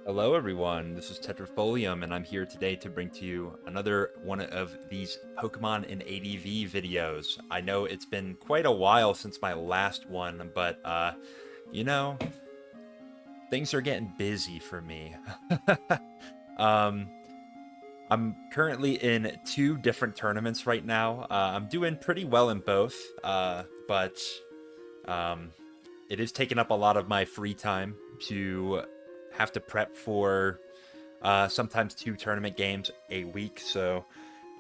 Hello everyone, this is Tetrafolium and I'm here today to bring to you another one of these Pokemon in ADV videos. I know it's been quite a while since my last one, but you know, things are getting busy for me. um, I'm currently in two different tournaments right now. I'm doing pretty well in both, but um, it is taking up a lot of my free time to have to prep for sometimes two tournament games a week. So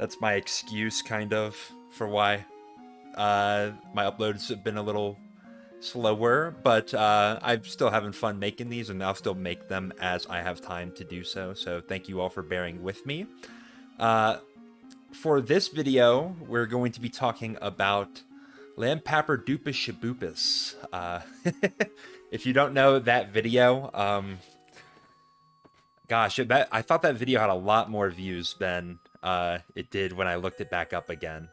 that's my excuse, kind of, for why my uploads have been a little slower. But I'm still having fun making these, and I'll still make them as I have time to do so. So thank you all for bearing with me. Uh, for this video, we're going to be talking about Lampaperdupus Shabupus. If you don't know that video, gosh, I thought that video had a lot more views than it did when I looked it back up again.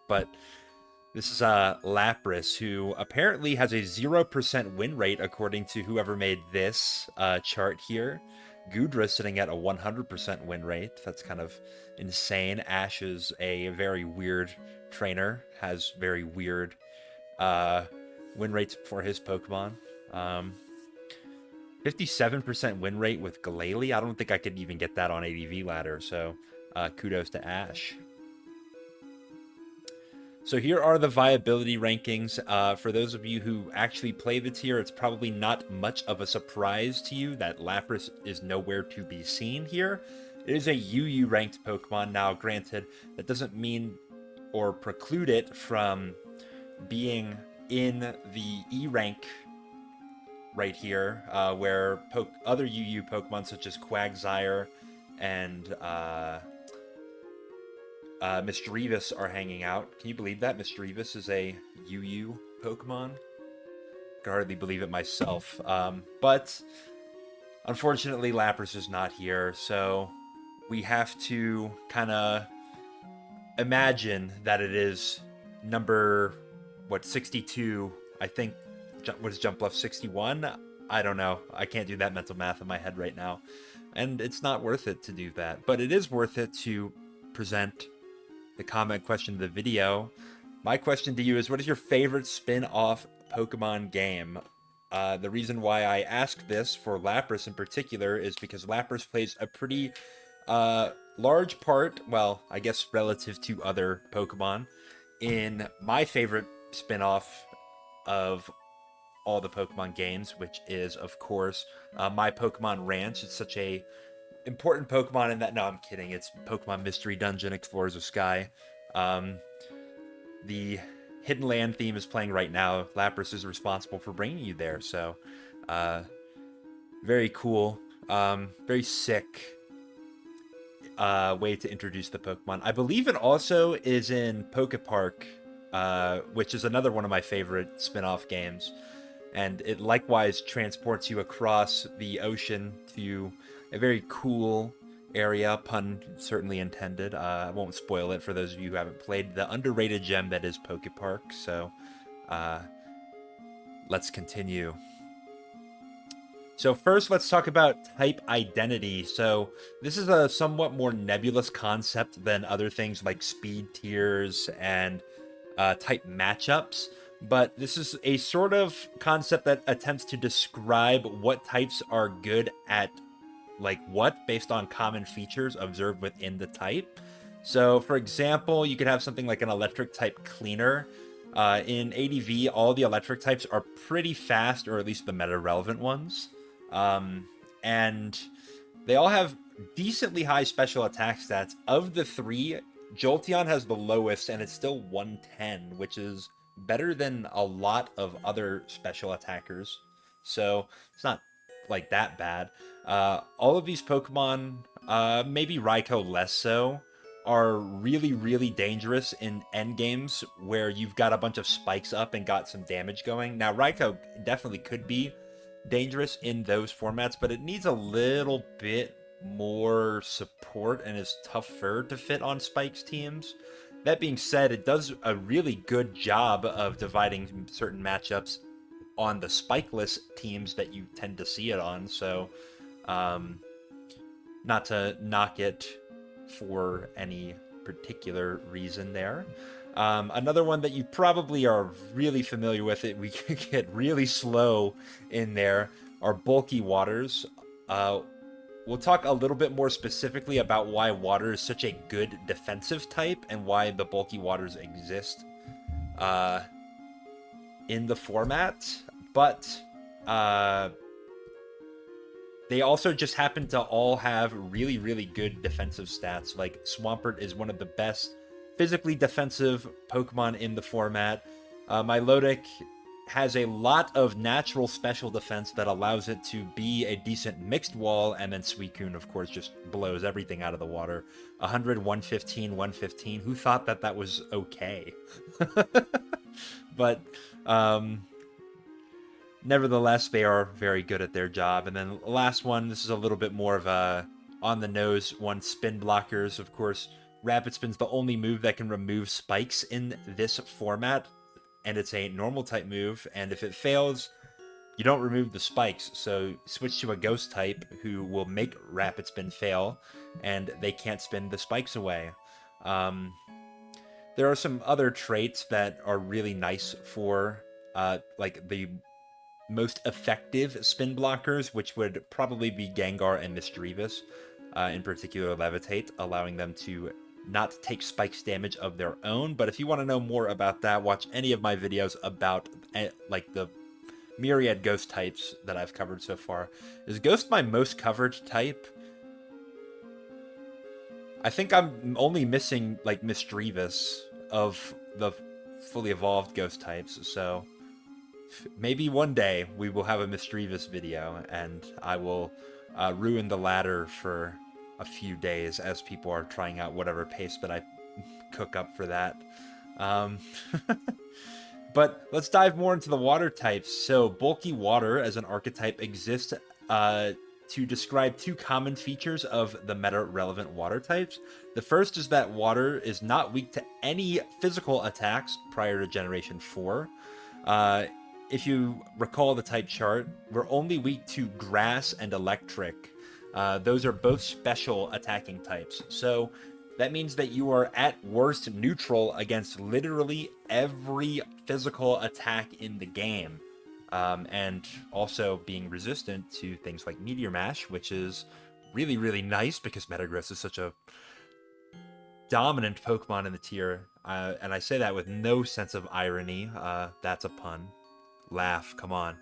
But this is Lapras, who apparently has a 0% win rate according to whoever made this chart here. Gudra sitting at a 100% win rate. That's kind of insane. Ash is a very weird trainer, has very weird win rates for his Pokemon. 57% win rate with Glalie. I don't think I could even get that on ADV ladder, so kudos to Ash. So here are the viability rankings. For those of you who actually play the tier, it's probably not much of a surprise to you that Lapras is nowhere to be seen here. It is a UU ranked Pokemon. Now, granted, that doesn't mean or preclude it from being in the E rank right here, where other UU Pokemon such as Quagsire and Misdreavus are hanging out. Can you believe that? Misdreavus is a UU Pokemon? I can hardly believe it myself. But unfortunately, Lapras is not here, so we have to kind of imagine that it is number, 62, I think. What is Jump Left 61? I don't know. I can't do that mental math in my head right now. And it's not worth it to do that. But it is worth it to present the comment question of the video. My question to you is, what is your favorite spin-off Pokemon game? The reason why I ask this for Lapras in particular is because Lapras plays a pretty large part, well, I guess relative to other Pokemon, in my favorite spin-off of all the Pokemon games, which is, of course, My Pokemon Ranch. It's such a important Pokemon in that. No, I'm kidding. It's Pokemon Mystery Dungeon, Explorers of Sky. The Hidden Land theme is playing right now. Lapras is responsible for bringing you there. So, very cool. Very sick way to introduce the Pokemon. I believe it also is in Poke Park, which is another one of my favorite spin-off games. And it likewise transports you across the ocean to a very cool area, pun certainly intended. I won't spoil it for those of you who haven't played the underrated gem that is Poke Park. So let's continue. So first, let's talk about type identity. So this is a somewhat more nebulous concept than other things like speed tiers and type matchups. But this is a sort of concept that attempts to describe what types are good at like what based on common features observed within the type. So for example, you could have something like an electric type cleaner. In ADV, all the electric types are pretty fast, or at least the meta relevant ones. And they all have decently high special attack stats. Of the three, Jolteon has the lowest, and it's still 110, which is better than a lot of other special attackers. So it's not like that bad. All of these Pokemon, maybe Raikou less so, are really, really dangerous in endgames where you've got a bunch of spikes up and got some damage going. Now, Raikou definitely could be dangerous in those formats, but it needs a little bit more support and is tougher to fit on Spike's teams. That being said, it does a really good job of dividing certain matchups on the spikeless teams that you tend to see it on. So Not to knock it for any particular reason there. Another one that you probably are really familiar with, we can get really slow in there, are bulky waters. We'll talk a little bit more specifically about why water is such a good defensive type and why the bulky waters exist in the format. But they also just happen to all have really, really good defensive stats. Like, Swampert is one of the best physically defensive Pokemon in the format. Milotic has a lot of natural special defense that allows it to be a decent mixed wall, and then Suicune, of course, just blows everything out of the water. 100, 115, 115. Who thought that that was okay? But nevertheless, they are very good at their job. And then the last one, this is a little bit more of a on-the-nose one, spin blockers. Of course, Rapid Spin's the only move that can remove spikes in this format, and it's a normal type move, and if it fails, you don't remove the spikes, so switch to a ghost type who will make Rapid Spin fail, and they can't spin the spikes away. There are some other traits that are really nice for like the most effective spin blockers, which would probably be Gengar and Misdreavus, in particular Levitate, allowing them to not take spikes damage of their own. But if you want to know more about that, watch any of my videos about like the myriad ghost types that I've covered so far. Is Ghost my most covered type? I think I'm only missing like Misdreavus of the fully evolved ghost types, so maybe one day we will have a Misdreavus video, and I will ruin the ladder for a few days as people are trying out whatever paste that I cook up for that. But let's dive more into the water types. So bulky water as an archetype exists to describe two common features of the meta-relevant water types. The first is that water is not weak to any physical attacks prior to Generation 4. If you recall the type chart, we're only weak to grass and electric. Those are both special attacking types. So that means that you are at worst neutral against literally every physical attack in the game. And also being resistant to things like Meteor Mash, which is really, really nice because Metagross is such a dominant Pokemon in the tier. And I say that with no sense of irony. That's a pun. Laugh, come on.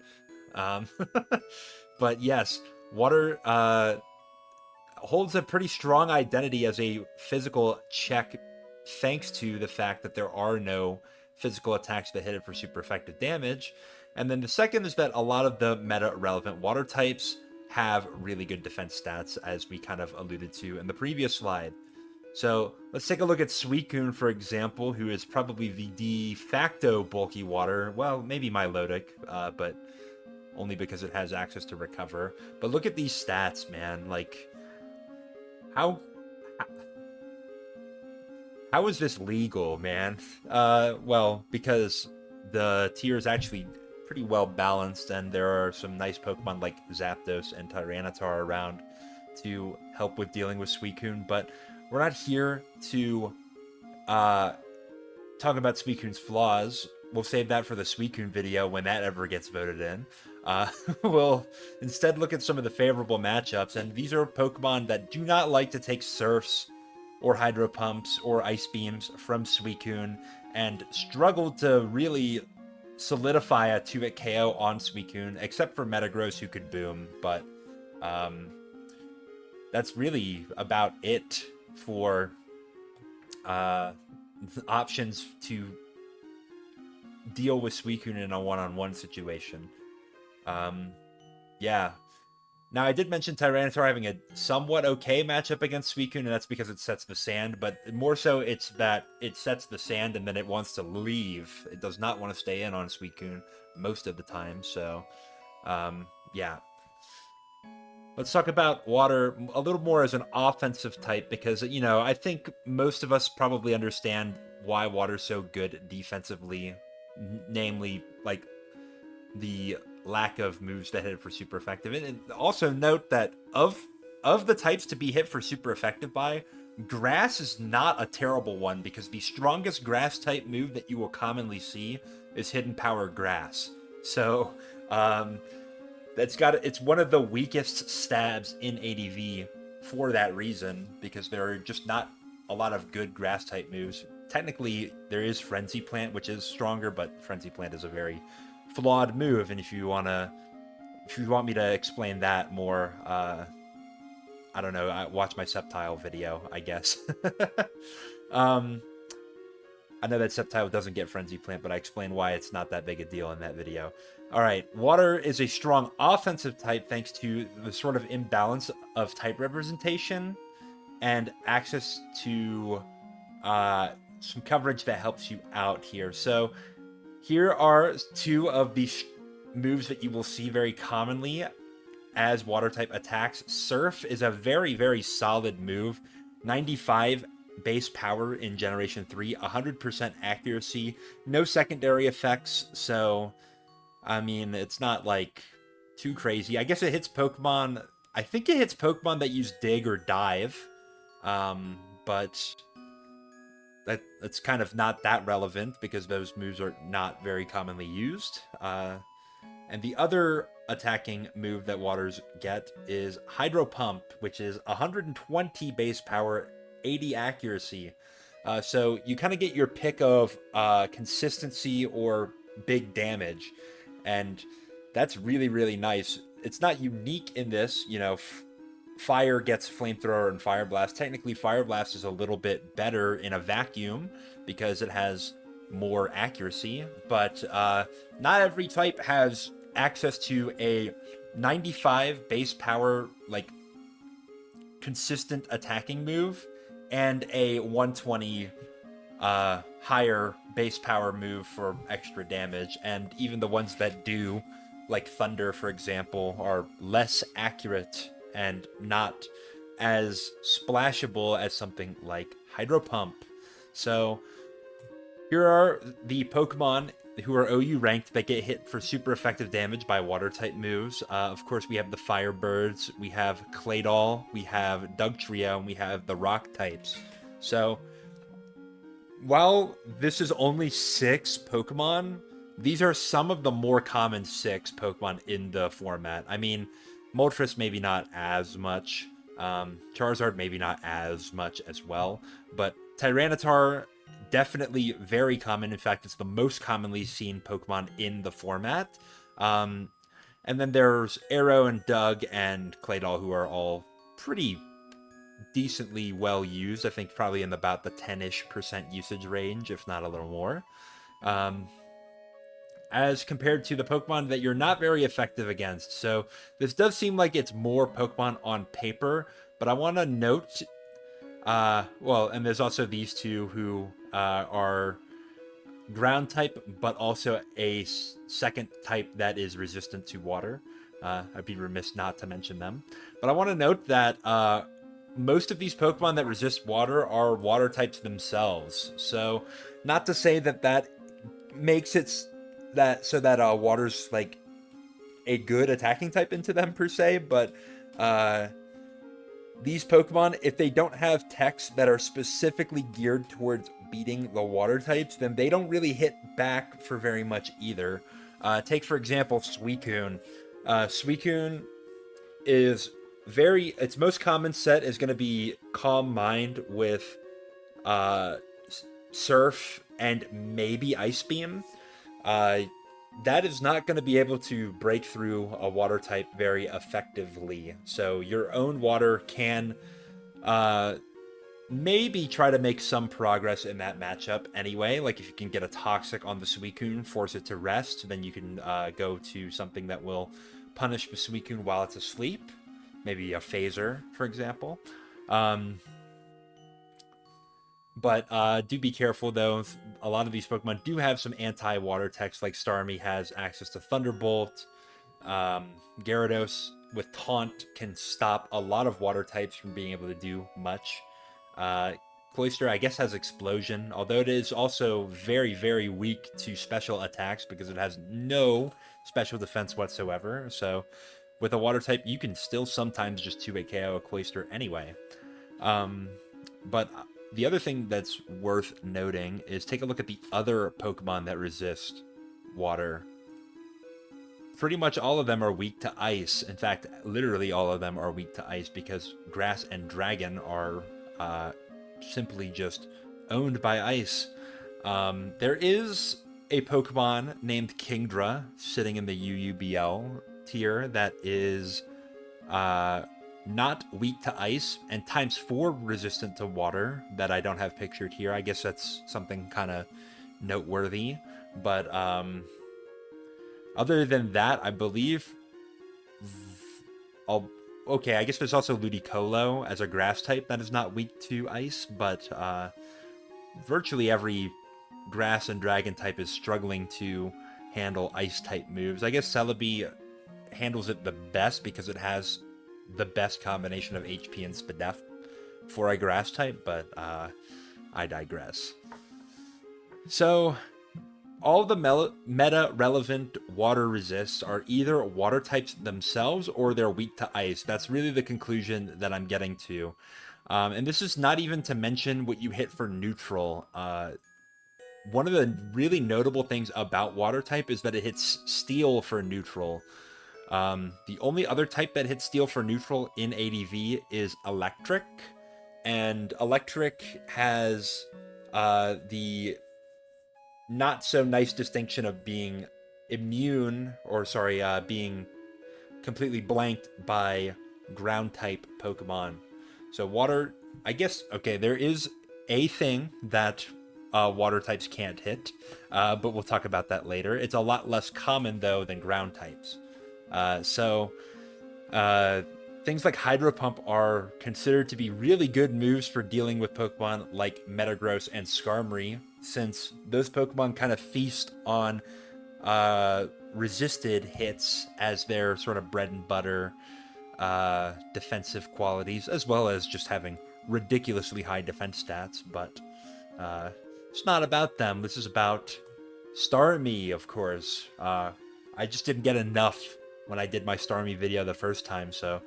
But yes, water holds a pretty strong identity as a physical check, thanks to the fact that there are no physical attacks that hit it for super effective damage. And then the second is that a lot of the meta-relevant water types have really good defense stats, as we kind of alluded to in the previous slide. So let's take a look at Suicune, for example, who is probably the de facto bulky water. Well, maybe Milotic, but only because it has access to recover. But look at these stats, man. Like, how is this legal, man? Well, because the tier is actually pretty well balanced, and there are some nice Pokemon like Zapdos and Tyranitar around to help with dealing with Suicune, but we're not here to talk about Suicune's flaws. We'll save that for the Suicune video when that ever gets voted in. We'll instead look at some of the favorable matchups, and these are Pokemon that do not like to take Surfs or Hydro Pumps or Ice Beams from Suicune, and struggle to really solidify a 2-hit KO on Suicune, except for Metagross, who could boom, but that's really about it for options to deal with Suicune in a one-on-one situation. Yeah. Now, I did mention Tyranitar having a somewhat okay matchup against Suicune, and that's because it sets the sand, but more so it's that it sets the sand and then it wants to leave. It does not want to stay in on Suicune most of the time, so, yeah. Let's talk about water a little more as an offensive type, because, you know, I think most of us probably understand why water's so good defensively, namely, like, the lack of moves that hit for super effective. And also note that of the types to be hit for super effective by, grass is not a terrible one, because the strongest grass type move that you will commonly see is hidden power grass. So it's one of the weakest stabs in ADV for that reason, because there are just not a lot of good grass type moves. Technically, there is Frenzy Plant, which is stronger, but Frenzy Plant is a very flawed move. And if you want me to explain that more, I don't know, watch my Sceptile video, I guess. I know that Sceptile doesn't get Frenzy Plant, but I explain why it's not that big a deal in that video. All right, Water is a strong offensive type thanks to the sort of imbalance of type representation and access to some coverage that helps you out here. So here are two of the moves that you will see very commonly as water type attacks. Surf is a very, very solid move. 95 base power in Generation 3, 100% accuracy, no secondary effects, so, I mean, it's not, like, too crazy. I guess it hits Pokemon, I think it hits Pokemon that use Dig or Dive, but that's kind of not that relevant, because those moves are not very commonly used. And the other attacking move that Waters get is Hydro Pump, which is 120 base power, 80 accuracy. So you kind of get your pick of consistency or big damage, and that's really, really nice. It's not unique in this, you know, Fire gets Flamethrower and Fire Blast. Technically, Fire Blast is a little bit better in a vacuum because it has more accuracy, but not every type has access to a 95 base power, like, consistent attacking move and a 120 higher base power move for extra damage. And even the ones that do, like Thunder, for example, are less accurate and not as splashable as something like Hydro Pump. So here are the Pokemon who are OU ranked that get hit for super effective damage by water type moves. Of course, we have the Firebirds, we have Claydol, we have Dugtrio, and we have the rock types. So while this is only 6 Pokemon, these are some of the more common 6 Pokemon in the format. I mean, Moltres maybe not as much, Charizard maybe not as much as well, but Tyranitar definitely very common. In fact, it's the most commonly seen Pokemon in the format. And then there's Arrow and Doug and Claydol, who are all pretty decently well used. I think probably in about the 10-ish% usage range, if not a little more. As compared to the Pokemon that you're not very effective against. So this does seem like it's more Pokemon on paper, but I want to note, well, and there's also these two who are ground type, but also a second type that is resistant to water. I'd be remiss not to mention them. But I want to note that most of these Pokemon that resist water are water types themselves. So not to say that that makes it so that water's like a good attacking type into them per se, but these Pokemon, if they don't have techs that are specifically geared towards beating the water types, then they don't really hit back for very much either. Take, for example, Suicune. Suicune is its most common set is going to be Calm Mind with Surf and maybe Ice Beam. That is not going to be able to break through a water type very effectively. So your own water can maybe try to make some progress in that matchup anyway. Like if you can get a Toxic on the Suicune, force it to rest, then you can go to something that will punish the Suicune while it's asleep. Maybe a Phaser, for example. But do be careful, though. A lot of these Pokemon do have some anti-water techs, like Starmie has access to Thunderbolt. Gyarados with Taunt can stop a lot of water types from being able to do much. Cloyster, I guess, has Explosion, although it is also very, very weak to special attacks because it has no special defense whatsoever. So with a water type, you can still sometimes just 2-hit KO a Cloyster anyway. But the other thing that's worth noting is take a look at the other Pokemon that resist water. Pretty much all of them are weak to ice. In fact, literally all of them are weak to ice because grass and dragon are simply just owned by ice. There is a Pokemon named Kingdra sitting in the UUBL tier that is not weak to ice and ×4 resistant to water that I don't have pictured here. I guess that's something kind of noteworthy. But other than that, I believe okay, I guess there's also Ludicolo as a grass type that is not weak to ice, but virtually every grass and dragon type is struggling to handle ice type moves. I guess Celebi handles it the best because it has the best combination of HP and Spadef for a grass type, but I digress. So all the meta-relevant water resists are either water types themselves or they're weak to ice. That's really the conclusion that I'm getting to. And this is not even to mention what you hit for neutral. One of the really notable things about water type is that it hits steel for neutral. The only other type that hits steel for neutral in ADV is electric. And electric has the not so nice distinction of being immune, or sorry, being completely blanked by ground type Pokemon. So water, I guess, okay, there is a thing that water types can't hit, but we'll talk about that later. It's a lot less common, though, than ground types. Things like Hydro Pump are considered to be really good moves for dealing with Pokemon like Metagross and Skarmory, since those Pokemon kind of feast on resisted hits as their sort of bread and butter defensive qualities, as well as just having ridiculously high defense stats. But it's not about them. This is about Starmie, of course. I just didn't get enough when I did my Starmie video the first time, so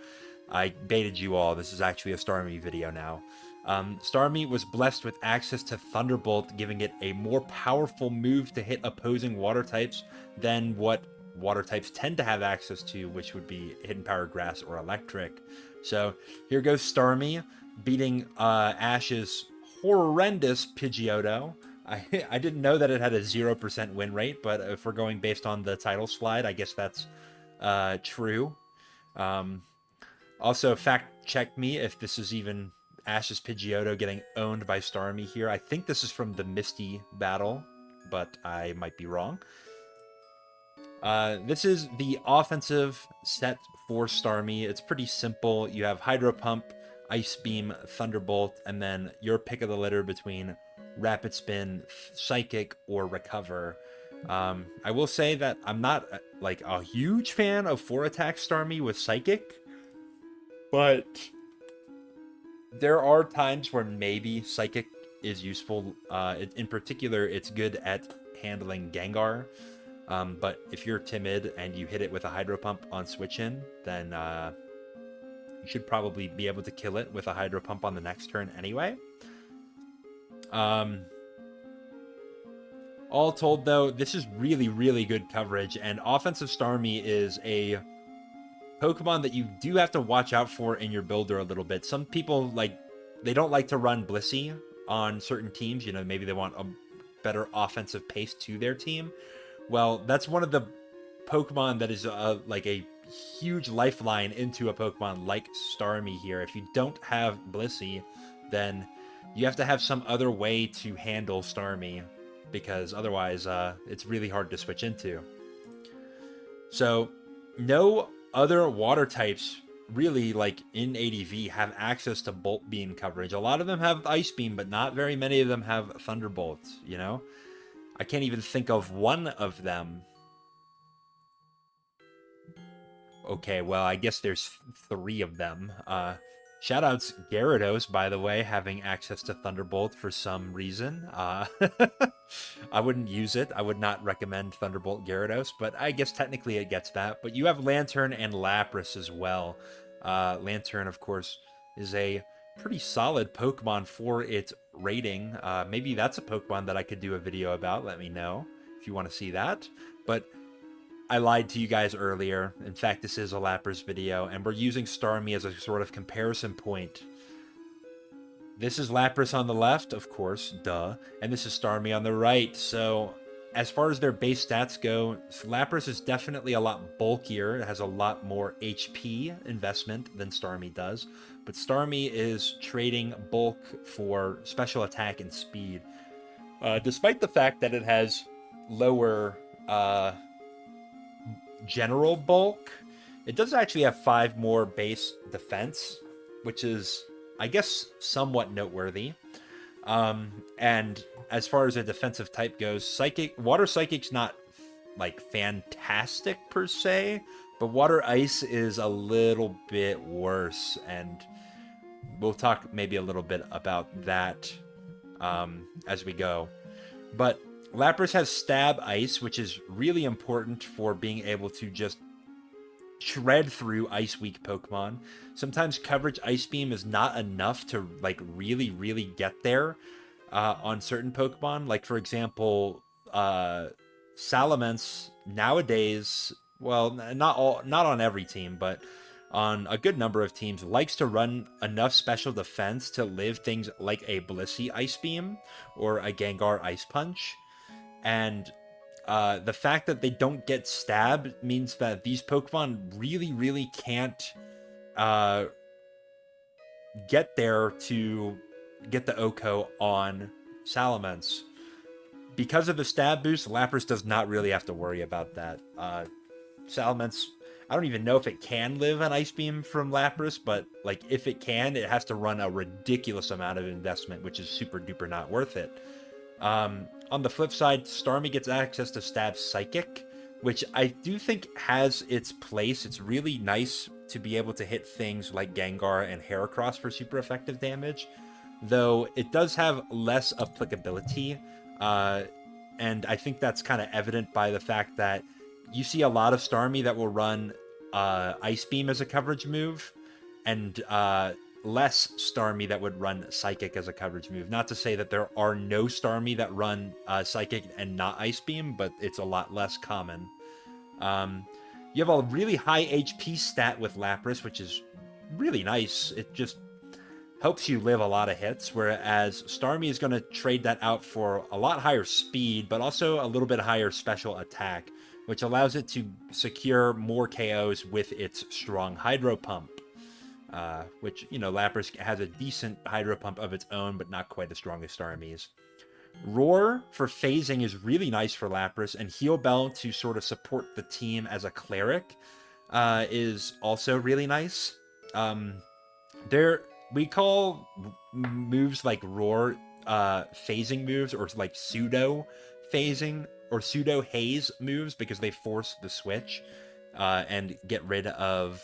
I baited you all. This is actually a Starmie video now. Starmie was blessed with access to Thunderbolt, giving it a more powerful move to hit opposing water types than what water types tend to have access to, which would be Hidden Power Grass or Electric. So here goes Starmie beating Ash's horrendous Pidgeotto. I didn't know that it had a 0% win rate, but if we're going based on the title slide, I guess that's true. Also, fact check me if this is even Ash's Pidgeotto getting owned by Starmie here. I think this is from the Misty battle, but I might be wrong. This is the offensive set for Starmie. It's pretty simple. You have Hydro Pump, Ice Beam, Thunderbolt, and then your pick of the litter between Rapid Spin, Psychic, or Recover. I will say that I'm not like a huge fan of 4-attack Starmie with Psychic, but there are times where maybe Psychic is useful. In particular, it's good at handling Gengar. But if you're timid and you hit it with a Hydro Pump on switch in, then you should probably be able to kill it with a Hydro Pump on the next turn anyway. All told, though, this is really, really good coverage, and offensive Starmie is a Pokemon that you do have to watch out for in your builder a little bit. Some people, they don't like to run Blissey on certain teams. You know, maybe they want a better offensive pace to their team. Well, that's one of the Pokemon that is like a huge lifeline into a Pokemon like Starmie here. If you don't have Blissey, then you have to have some other way to handle Starmie, because otherwise it's really hard to switch into. So no other water types really, like in ADV, have access to Bolt Beam coverage. A lot of them have Ice Beam, but not very many of them have Thunderbolt, you know? I can't even think of one of them. Okay, well, I guess there's 3 of them. Shoutouts Gyarados, by the way, having access to Thunderbolt for some reason. I wouldn't use it. I would not recommend Thunderbolt Gyarados, but I guess technically it gets that. But you have Lantern and Lapras as well. Lantern, of course, is a pretty solid Pokemon for its rating. Maybe that's a Pokemon that I could do a video about. Let me know if you want to see that. But I lied to you guys earlier. In fact, this is a Lapras video, and we're using Starmie as a sort of comparison point. This is Lapras on the left, of course, duh, and this is Starmie on the right. So, as far as their base stats go, Lapras is definitely a lot bulkier. It has a lot more HP investment than Starmie does, but Starmie is trading bulk for special attack and speed. Despite the fact that it has lower general bulk, it does actually have 5 more base defense, which is, I guess, somewhat noteworthy. And as far as a defensive type goes, Water Psychic's not like fantastic per se, but Water Ice is a little bit worse, and we'll talk maybe a little bit about that as we go. But Lapras has Stab Ice, which is really important for being able to just shred through Ice-weak Pokemon. Sometimes coverage Ice Beam is not enough to like really get there on certain Pokemon. Like, for example, Salamence nowadays, well, not on every team, but on a good number of teams, likes to run enough special defense to live things like a Blissey Ice Beam or a Gengar Ice Punch. And the fact that they don't get stabbed means that these Pokemon really can't get there to get the OHKO on Salamence. Because of the stab boost, Lapras does not really have to worry about that. Salamence, I don't even know if it can live an Ice Beam from Lapras, but like if it can, it has to run a ridiculous amount of investment, which is super duper not worth it. On the flip side, Starmie gets access to Stab Psychic, which I do think has its place. It's really nice to be able to hit things like Gengar and Heracross for super effective damage, though it does have less applicability, and I think that's kind of evident by the fact that you see a lot of Starmie that will run Ice Beam as a coverage move, and less Starmie that would run Psychic as a coverage move. Not to say that there are no Starmie that run Psychic and not Ice Beam, but it's a lot less common. You have a really high HP stat with Lapras, which is really nice. It just helps you live a lot of hits, whereas Starmie is going to trade that out for a lot higher speed, but also a little bit higher special attack, which allows it to secure more KOs with its strong Hydro Pump. Which, you know, Lapras has a decent Hydro Pump of its own, but not quite as strong as Starmie's. Roar for phasing is really nice for Lapras, and Heal Bell to sort of support the team as a cleric is also really nice. We call moves like Roar phasing moves, or like pseudo phasing or pseudo haze moves, because they force the switch and get rid of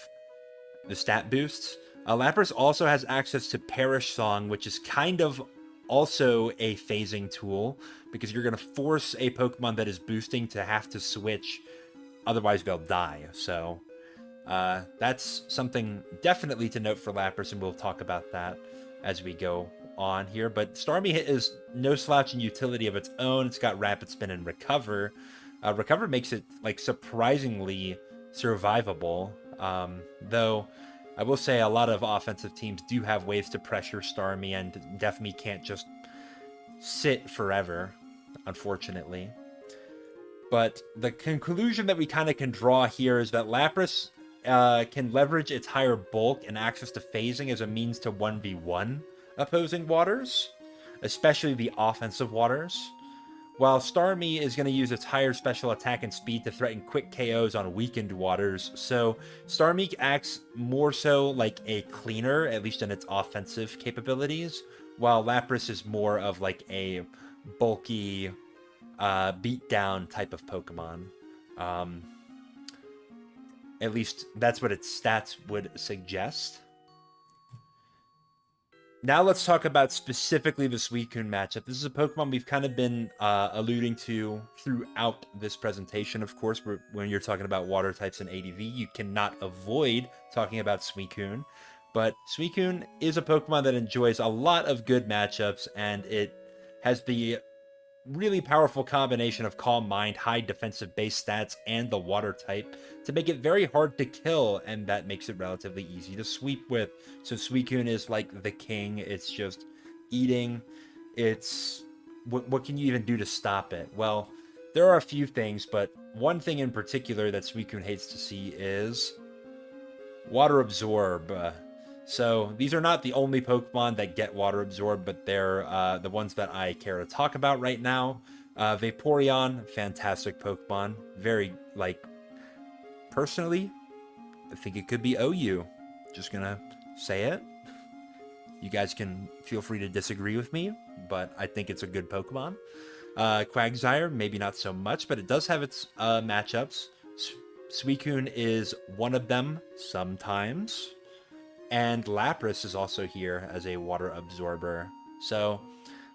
the stat boosts. Lapras also has access to Perish Song, which is kind of also a phasing tool, because you're going to force a Pokemon that is boosting to have to switch, otherwise they'll die. So that's something definitely to note for Lapras, and we'll talk about that as we go on here. But Starmie is no slouch in utility of its own. It's got Rapid Spin and Recover. Recover makes it like surprisingly survivable, though I will say a lot of offensive teams do have ways to pressure Starmie, and definitely can't just sit forever, unfortunately. But the conclusion that we kind of can draw here is that Lapras can leverage its higher bulk and access to phasing as a means to 1v1 opposing waters, especially the offensive waters, while Starmie is going to use its higher special attack and speed to threaten quick KOs on weakened waters. So Starmie acts more so like a cleaner, at least in its offensive capabilities, while Lapras is more of like a bulky beatdown type of Pokemon. At least that's what its stats would suggest. Now let's talk about specifically the Suicune matchup. This is a Pokemon we've kind of been alluding to throughout this presentation. Of course, when you're talking about water types and ADV, you cannot avoid talking about Suicune. But Suicune is a Pokemon that enjoys a lot of good matchups, and it has the really powerful combination of Calm Mind, high defensive base stats, and the water type to make it very hard to kill, and that makes it relatively easy to sweep with. So Suicune is like the king. It's just eating. It's what can you even do to stop it? Well, there are a few things, but one thing in particular that Suicune hates to see is water absorb. So these are not the only Pokemon that get water absorbed, but they're the ones that I care to talk about right now. Vaporeon, fantastic Pokemon. Very, like, personally, I think it could be OU. Just gonna say it. You guys can feel free to disagree with me, but I think it's a good Pokemon. Quagsire, maybe not so much, but it does have its matchups. Suicune is one of them sometimes. And Lapras is also here as a water absorber. So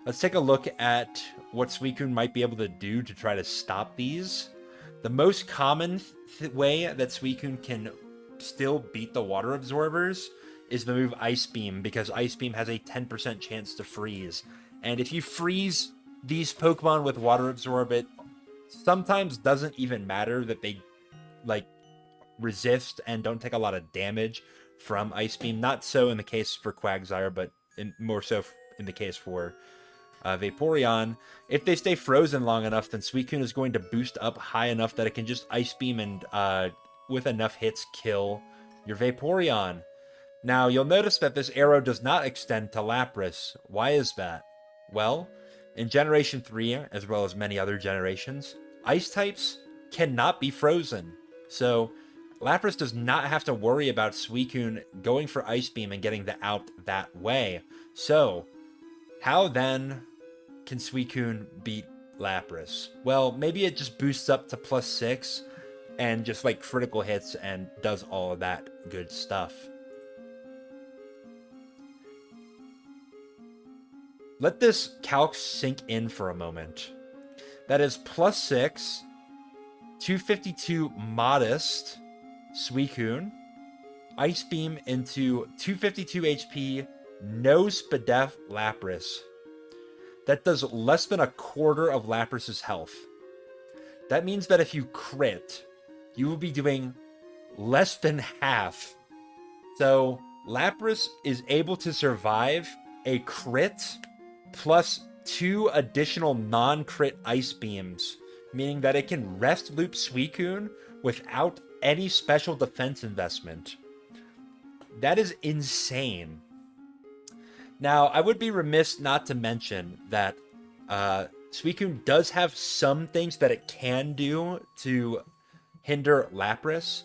let's take a look at what Suicune might be able to do to try to stop these. The most common way that Suicune can still beat the water absorbers is the move Ice Beam, because Ice Beam has a 10% chance to freeze. And if you freeze these Pokemon with water absorb, it sometimes doesn't even matter that they like resist and don't take a lot of damage from Ice Beam. Not so in the case for Quagsire, but more so in the case for Vaporeon. If they stay frozen long enough, then Suicune is going to boost up high enough that it can just Ice Beam and with enough hits kill your Vaporeon. Now, you'll notice that this arrow does not extend to Lapras. Why is that? Well, in Generation 3, as well as many other generations, Ice types cannot be frozen. So Lapras does not have to worry about Suicune going for Ice Beam and getting the out that way. So, how then can Suicune beat Lapras? Well, maybe it just boosts up to +6 and just like critical hits and does all of that good stuff. Let this calc sink in for a moment. That is +6, 252 modest Suicune, Ice Beam into 252 HP, no Spadef Lapras. That does less than a quarter of Lapras's health. That means that if you crit, you will be doing less than half. So Lapras is able to survive a crit plus 2 additional non-crit Ice Beams, meaning that it can rest loop Suicune without any special defense investment. That is insane. Now, I would be remiss not to mention that Suicune does have some things that it can do to hinder Lapras.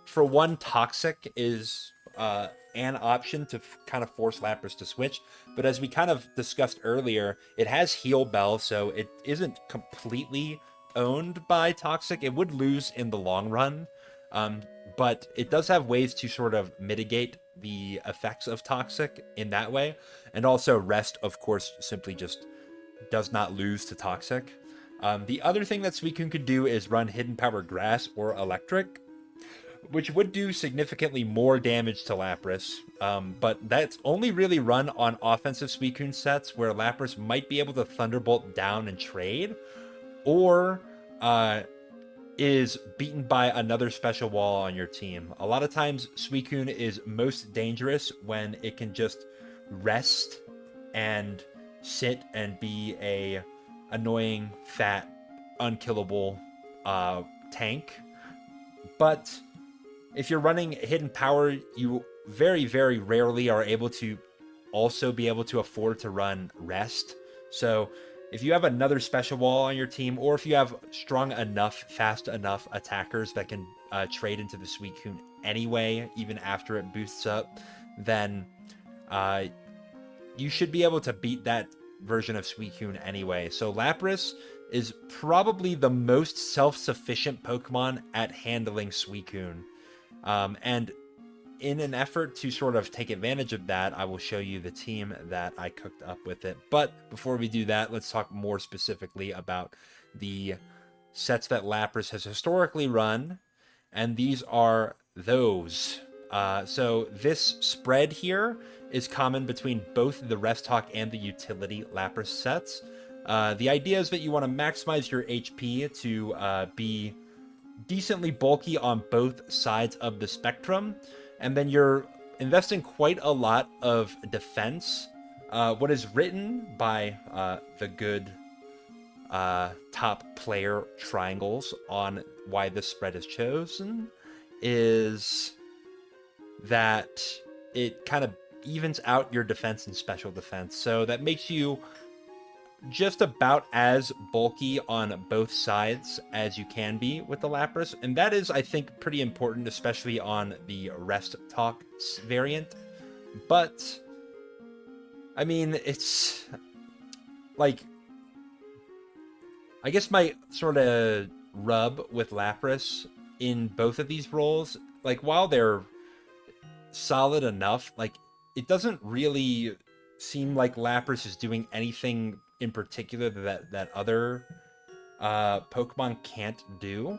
For one, Toxic is an option to kind of force Lapras to switch. But as we kind of discussed earlier, it has Heal Bell, so it isn't completely owned by Toxic. It would lose in the long run, but it does have ways to sort of mitigate the effects of Toxic in that way. And also Rest, of course, simply just does not lose to Toxic. The other thing that Suicune could do is run Hidden Power Grass or Electric, which would do significantly more damage to Lapras, but that's only really run on offensive Suicune sets where Lapras might be able to Thunderbolt down and trade, or is beaten by another special wall on your team. A lot of times Suicune is most dangerous when it can just rest and sit and be a annoying, fat, unkillable tank. But if you're running Hidden Power, you very, very rarely are able to also be able to afford to run Rest. So if you have another special wall on your team, or if you have strong enough, fast enough attackers that can trade into the Suicune anyway, even after it boosts up, then you should be able to beat that version of Suicune anyway. So Lapras is probably the most self-sufficient Pokemon at handling Suicune. And in an effort to sort of take advantage of that, I will show you the team that I cooked up with it. But before we do that, let's talk more specifically about the sets that Lapras has historically run, and these are those. So this spread here is common between both the Rest Talk and the Utility Lapras sets. The idea is that you want to maximize your HP to be decently bulky on both sides of the spectrum, and then you're investing quite a lot of defense. What is written by the good top player triangles on why this spread is chosen is that it kind of evens out your defense and special defense. So that makes you just about as bulky on both sides as you can be with the Lapras. And that is, I think, pretty important, especially on the Rest Talk variant. But, I mean, it's like, I guess my sort of rub with Lapras in both of these roles, like, while they're solid enough, like, it doesn't really seem like Lapras is doing anything in particular that other Pokemon can't do.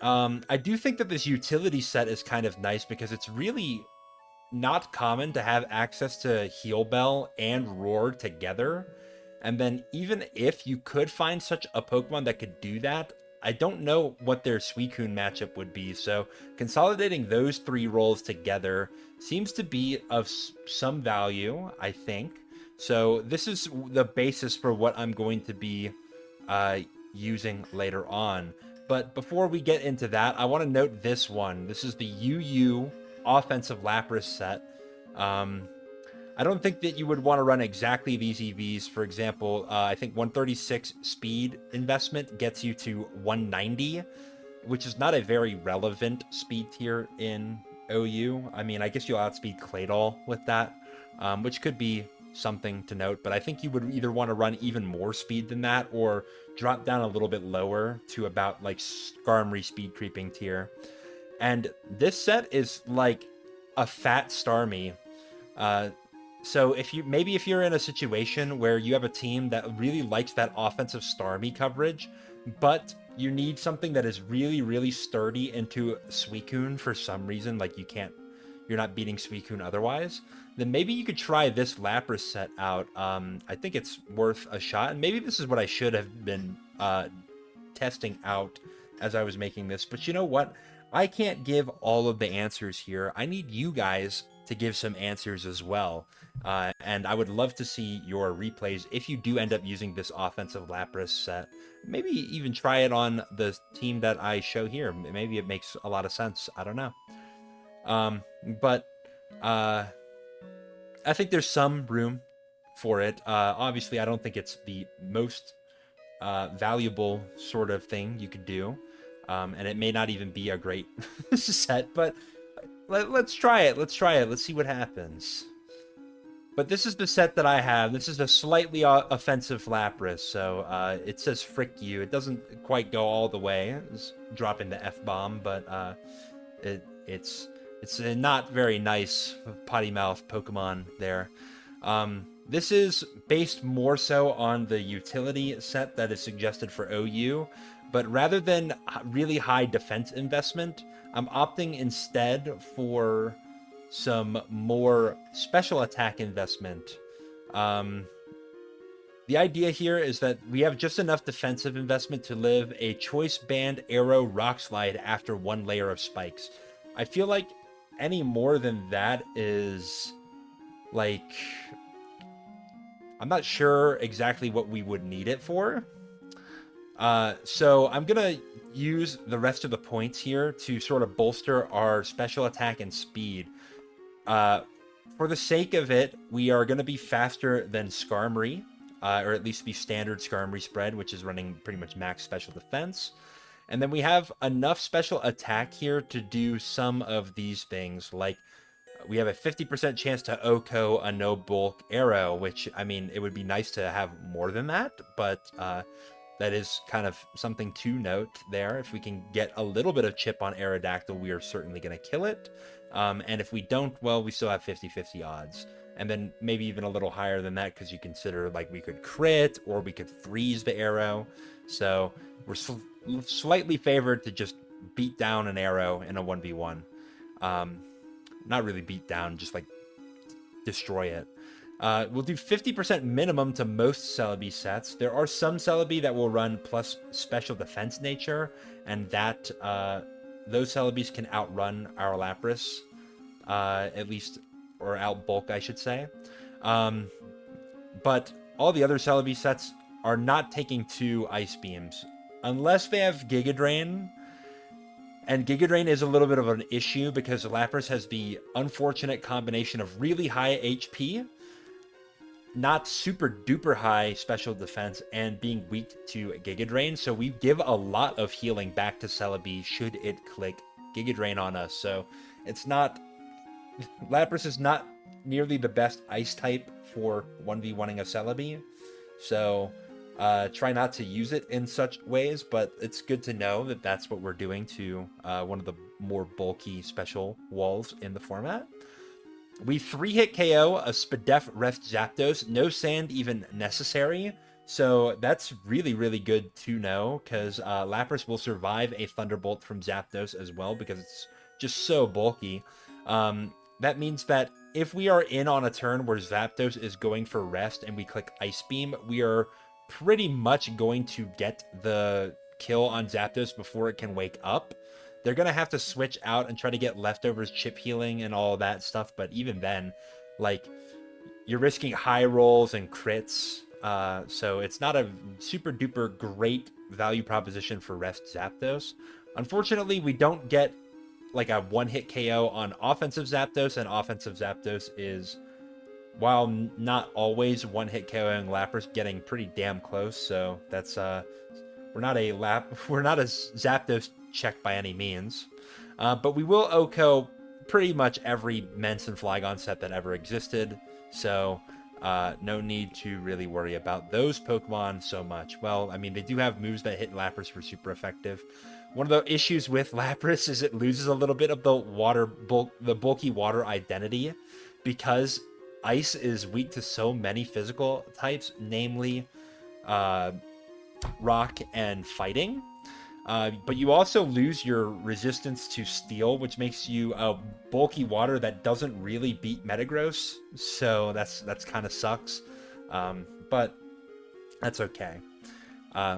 I do think that this utility set is kind of nice because it's really not common to have access to Heal Bell and Roar together. And then even if you could find such a Pokemon that could do that, I don't know what their Suicune matchup would be. So consolidating those three roles together seems to be of some value, I think. So this is the basis for what I'm going to be using later on. But before we get into that, I want to note this one. This is the UU offensive Lapras set. I don't think that you would want to run exactly these EVs. For example, I think 136 speed investment gets you to 190, which is not a very relevant speed tier in OU. I mean, I guess you'll outspeed Claydol with that, which could be something to note. But I think you would either want to run even more speed than that or drop down a little bit lower to about like Skarmory speed creeping tier. And this set is like a fat Starmie. So if you're in a situation where you have a team that really likes that offensive Starmie coverage, but you need something that is really, really sturdy into Suicune for some reason, like you're not beating Suicune otherwise, then maybe you could try this Lapras set out. I think it's worth a shot, and maybe this is what I should have been testing out as I was making this. But you know what? I can't give all of the answers here. I need you guys to give some answers as well. And I would love to see your replays if you do end up using this offensive Lapras set. Maybe even try it on the team that I show here. Maybe it makes a lot of sense. I don't know. But I think there's some room for it. Obviously, I don't think it's the most valuable sort of thing you could do. And it may not even be a great set, but let's try it. Let's see what happens. But this is the set that I have. This is a slightly offensive Lapras, so it says frick you. It doesn't quite go all the way. It's dropping the F-bomb, but it's a not very nice potty mouth Pokemon there. This is based more so on the utility set that is suggested for OU, but rather than really high defense investment, I'm opting instead for some more special attack investment. The idea here is that we have just enough defensive investment to live a Choice Band Arrow Rock Slide after one layer of spikes. I feel like any more than that is like, I'm not sure exactly what we would need it for. So I'm gonna use the rest of the points here to sort of bolster our special attack and speed. For the sake of it, we are going to be faster than Skarmory, or at least the standard Skarmory spread, which is running pretty much max special defense. And then we have enough special attack here to do some of these things, like we have a 50% chance to OHKO a no bulk arrow, which, I mean, it would be nice to have more than that, but that is kind of something to note there. If we can get a little bit of chip on Aerodactyl, we are certainly going to kill it. And if we don't, well, we still have 50-50 odds. And then maybe even a little higher than that, because you consider like we could crit or we could freeze the arrow. So we're slightly favored to just beat down an arrow in a 1v1. Not really beat down, just like destroy it. We'll do 50% minimum to most Celebi sets. There are some Celebi that will run plus special defense nature, and that those Celebis can outrun our Lapras, at least, or outbulk, I should say. But all the other Celebi sets are not taking 2 Ice Beams, unless they have Giga Drain. And Giga Drain is a little bit of an issue because Lapras has the unfortunate combination of really high HP, not super duper high special defense, and being weak to Giga Drain. So we give a lot of healing back to Celebi should it click Giga Drain on us. So it's not... Lapras is not nearly the best ice type for 1v1ing a Celebi. So try not to use it in such ways, but it's good to know that that's what we're doing to one of the more bulky special walls in the format. We 3-hit KO a Spadef Rest Zapdos, no sand even necessary. So that's really, really good to know, because Lapras will survive a Thunderbolt from Zapdos as well, because it's just so bulky. That means that if we are in on a turn where Zapdos is going for rest and we click Ice Beam, we are pretty much going to get the kill on Zapdos before it can wake up. They're going to have to switch out and try to get leftovers chip healing and all that stuff, but even then, like, you're risking high rolls and crits, so it's not a super duper great value proposition for rest Zapdos. Unfortunately, we don't get like a one-hit KO on offensive Zapdos, and offensive Zapdos is, while not always one-hit KOing Lapras, getting pretty damn close. So that's we're not a Zapdos check by any means, but we will OHKO pretty much every Mence and Flygon set that ever existed. So no need to really worry about those Pokemon so much. Well, I mean, they do have moves that hit Lapras for super effective. One of the issues with Lapras is it loses a little bit of the bulky water identity, because Ice is weak to so many physical types, namely Rock and Fighting. But you also lose your resistance to Steel, which makes you a bulky water that doesn't really beat Metagross. So that's kind of sucks. But that's okay.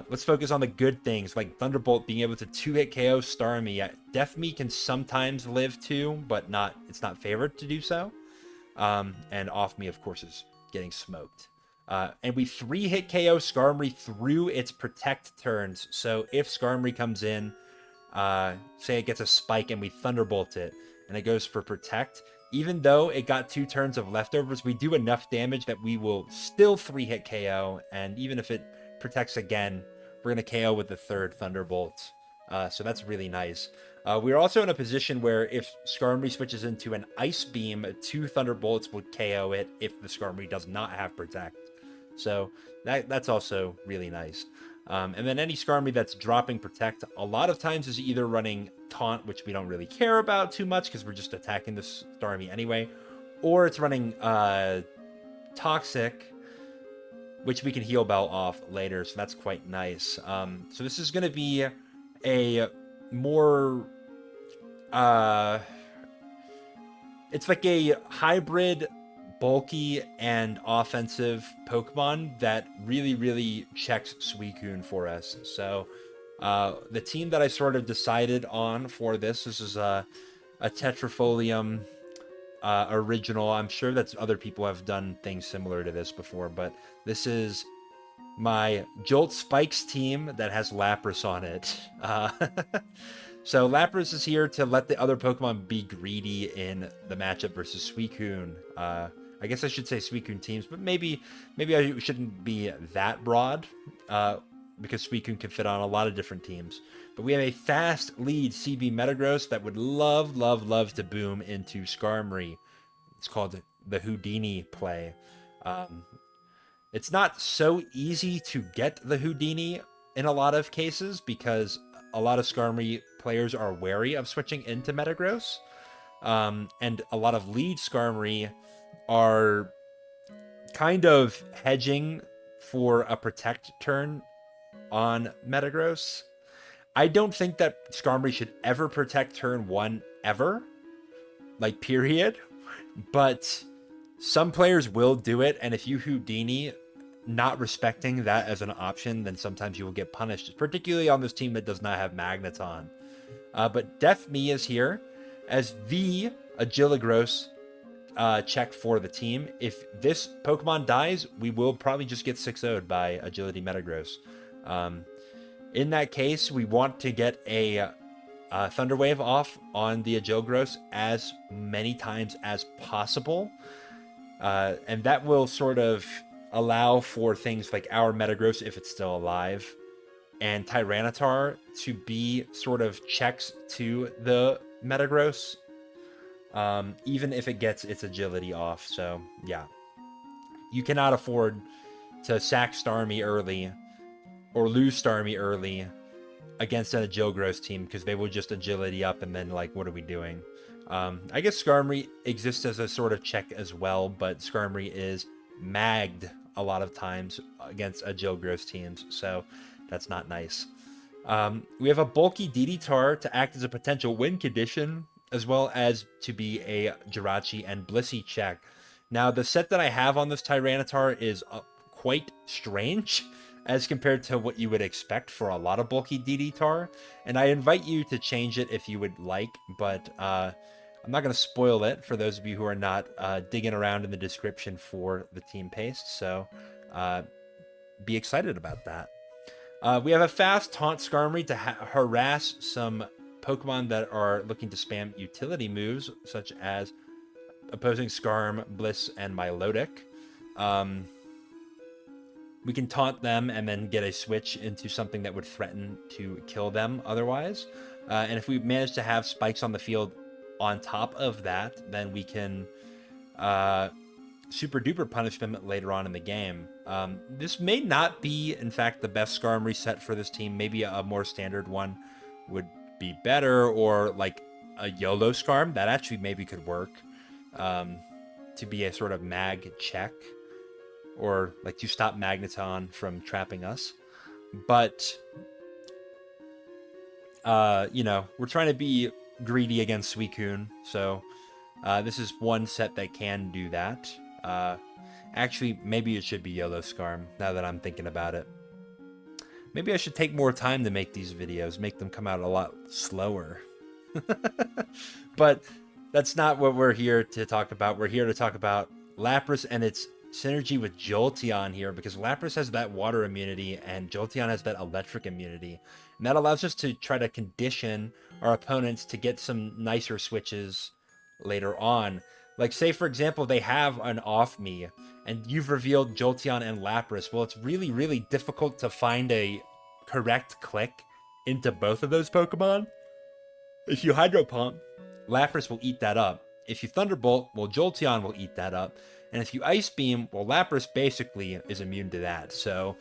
Let's focus on the good things, like Thunderbolt being able to 2-hit KO Starmie. Deathme can sometimes live too, but it's not favored to do so. And Off-Me, of course, is getting smoked. And we 3-hit KO Skarmory through its Protect turns. So if Skarmory comes in, say it gets a Spike and we Thunderbolt it, and it goes for Protect, even though it got 2 turns of leftovers, we do enough damage that we will still 3-hit KO, and even if it protects again, we're going to KO with the 3rd Thunderbolt. So that's really nice. We're also in a position where if Skarmory switches into an Ice Beam, 2 Thunderbolts would KO it if the Skarmory does not have Protect. So that's also really nice. And then any Skarmory that's dropping Protect, a lot of times is either running Taunt, which we don't really care about too much because we're just attacking the Starmie anyway, or it's running Toxic, which we can Heal Bell off later, so that's quite nice. So this is going to be a more... it's like a hybrid, bulky, and offensive Pokemon that really, really checks Suicune for us. So the team that I sort of decided on for this is a Tetrafolium original. I'm sure that other people have done things similar to this before, but this is my Jolt Spikes team that has Lapras on it. So Lapras is here to let the other Pokemon be greedy in the matchup versus Suicune. I guess I should say Suicune teams, but maybe I shouldn't be that broad, because Suicune can fit on a lot of different teams. But we have a fast lead CB Metagross that would love to boom into Skarmory. It's called the Houdini play. It's not so easy to get the Houdini in a lot of cases because a lot of Skarmory players are wary of switching into Metagross. And a lot of lead Skarmory are kind of hedging for a protect turn on Metagross. I don't think that Skarmory should ever protect turn 1 ever, like period, but some players will do it, and if you Houdini not respecting that as an option, then sometimes you will get punished, particularly on this team that does not have Magneton. But Def Me is here as the Agiligros check for the team. If this Pokemon dies, we will probably just get 6-0'd by Agility Metagross. In that case, we want to get a Thunder Wave off on the Agiligros as many times as possible. And that will sort of allow for things like our Metagross, if it's still alive, and Tyranitar to be sort of checks to the Metagross, even if it gets its agility off. So, yeah. You cannot afford to sack Starmie early or lose Starmie early against an Agiligros team because they will just agility up and then, like, what are we doing? I guess Skarmory exists as a sort of check as well, but Skarmory is magged a lot of times against Agiligros teams, so that's not nice. We have a bulky DD-Tar to act as a potential win condition, as well as to be a Jirachi and Blissey check. Now, the set that I have on this Tyranitar is quite strange as compared to what you would expect for a lot of bulky DD-Tar, and I invite you to change it if you would like, but I'm not going to spoil it for those of you who are not digging around in the description for the team paste, so be excited about that. We have a fast Taunt Skarmory to harass some Pokemon that are looking to spam utility moves, such as opposing Skarm, Bliss, and Milotic. We can taunt them and then get a switch into something that would threaten to kill them otherwise. And if we manage to have spikes on the field on top of that, then we can super duper punish them later on in the game. This may not be, in fact, the best Skarmory set for this team. Maybe a more standard one would be better, or like a YOLO Skarm. That actually maybe could work to be a sort of mag check, or like to stop Magneton from trapping us. But, you know, we're trying to be greedy against Suicune, so this is one set that can do that. Actually, maybe it should be YOLO Skarm, now that I'm thinking about it. Maybe I should take more time to make these videos, make them come out a lot slower. But that's not what we're here to talk about. We're here to talk about Lapras and its synergy with Jolteon here, because Lapras has that water immunity and Jolteon has that electric immunity. And that allows us to try to condition our opponents to get some nicer switches later on. Like, say, for example, they have an off me, and you've revealed Jolteon and Lapras. Well, it's really, really difficult to find a correct click into both of those Pokemon. If you Hydro Pump, Lapras will eat that up. If you Thunderbolt, well, Jolteon will eat that up. And if you Ice Beam, well, Lapras basically is immune to that. So,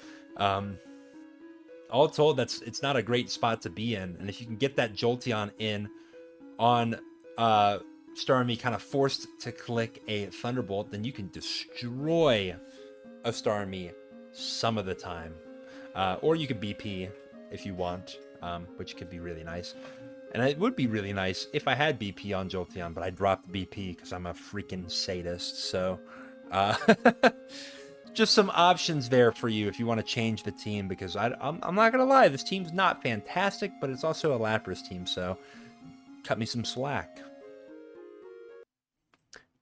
all told, it's not a great spot to be in. And if you can get that Jolteon in on Starmie kind of forced to click a Thunderbolt, then you can destroy a Starmie some of the time. Or you could BP if you want, which could be really nice. And it would be really nice if I had BP on Jolteon, but I dropped BP because I'm a freaking sadist. So, just some options there for you if you want to change the team, because I'm not going to lie, this team's not fantastic, but it's also a Lapras team, so cut me some slack.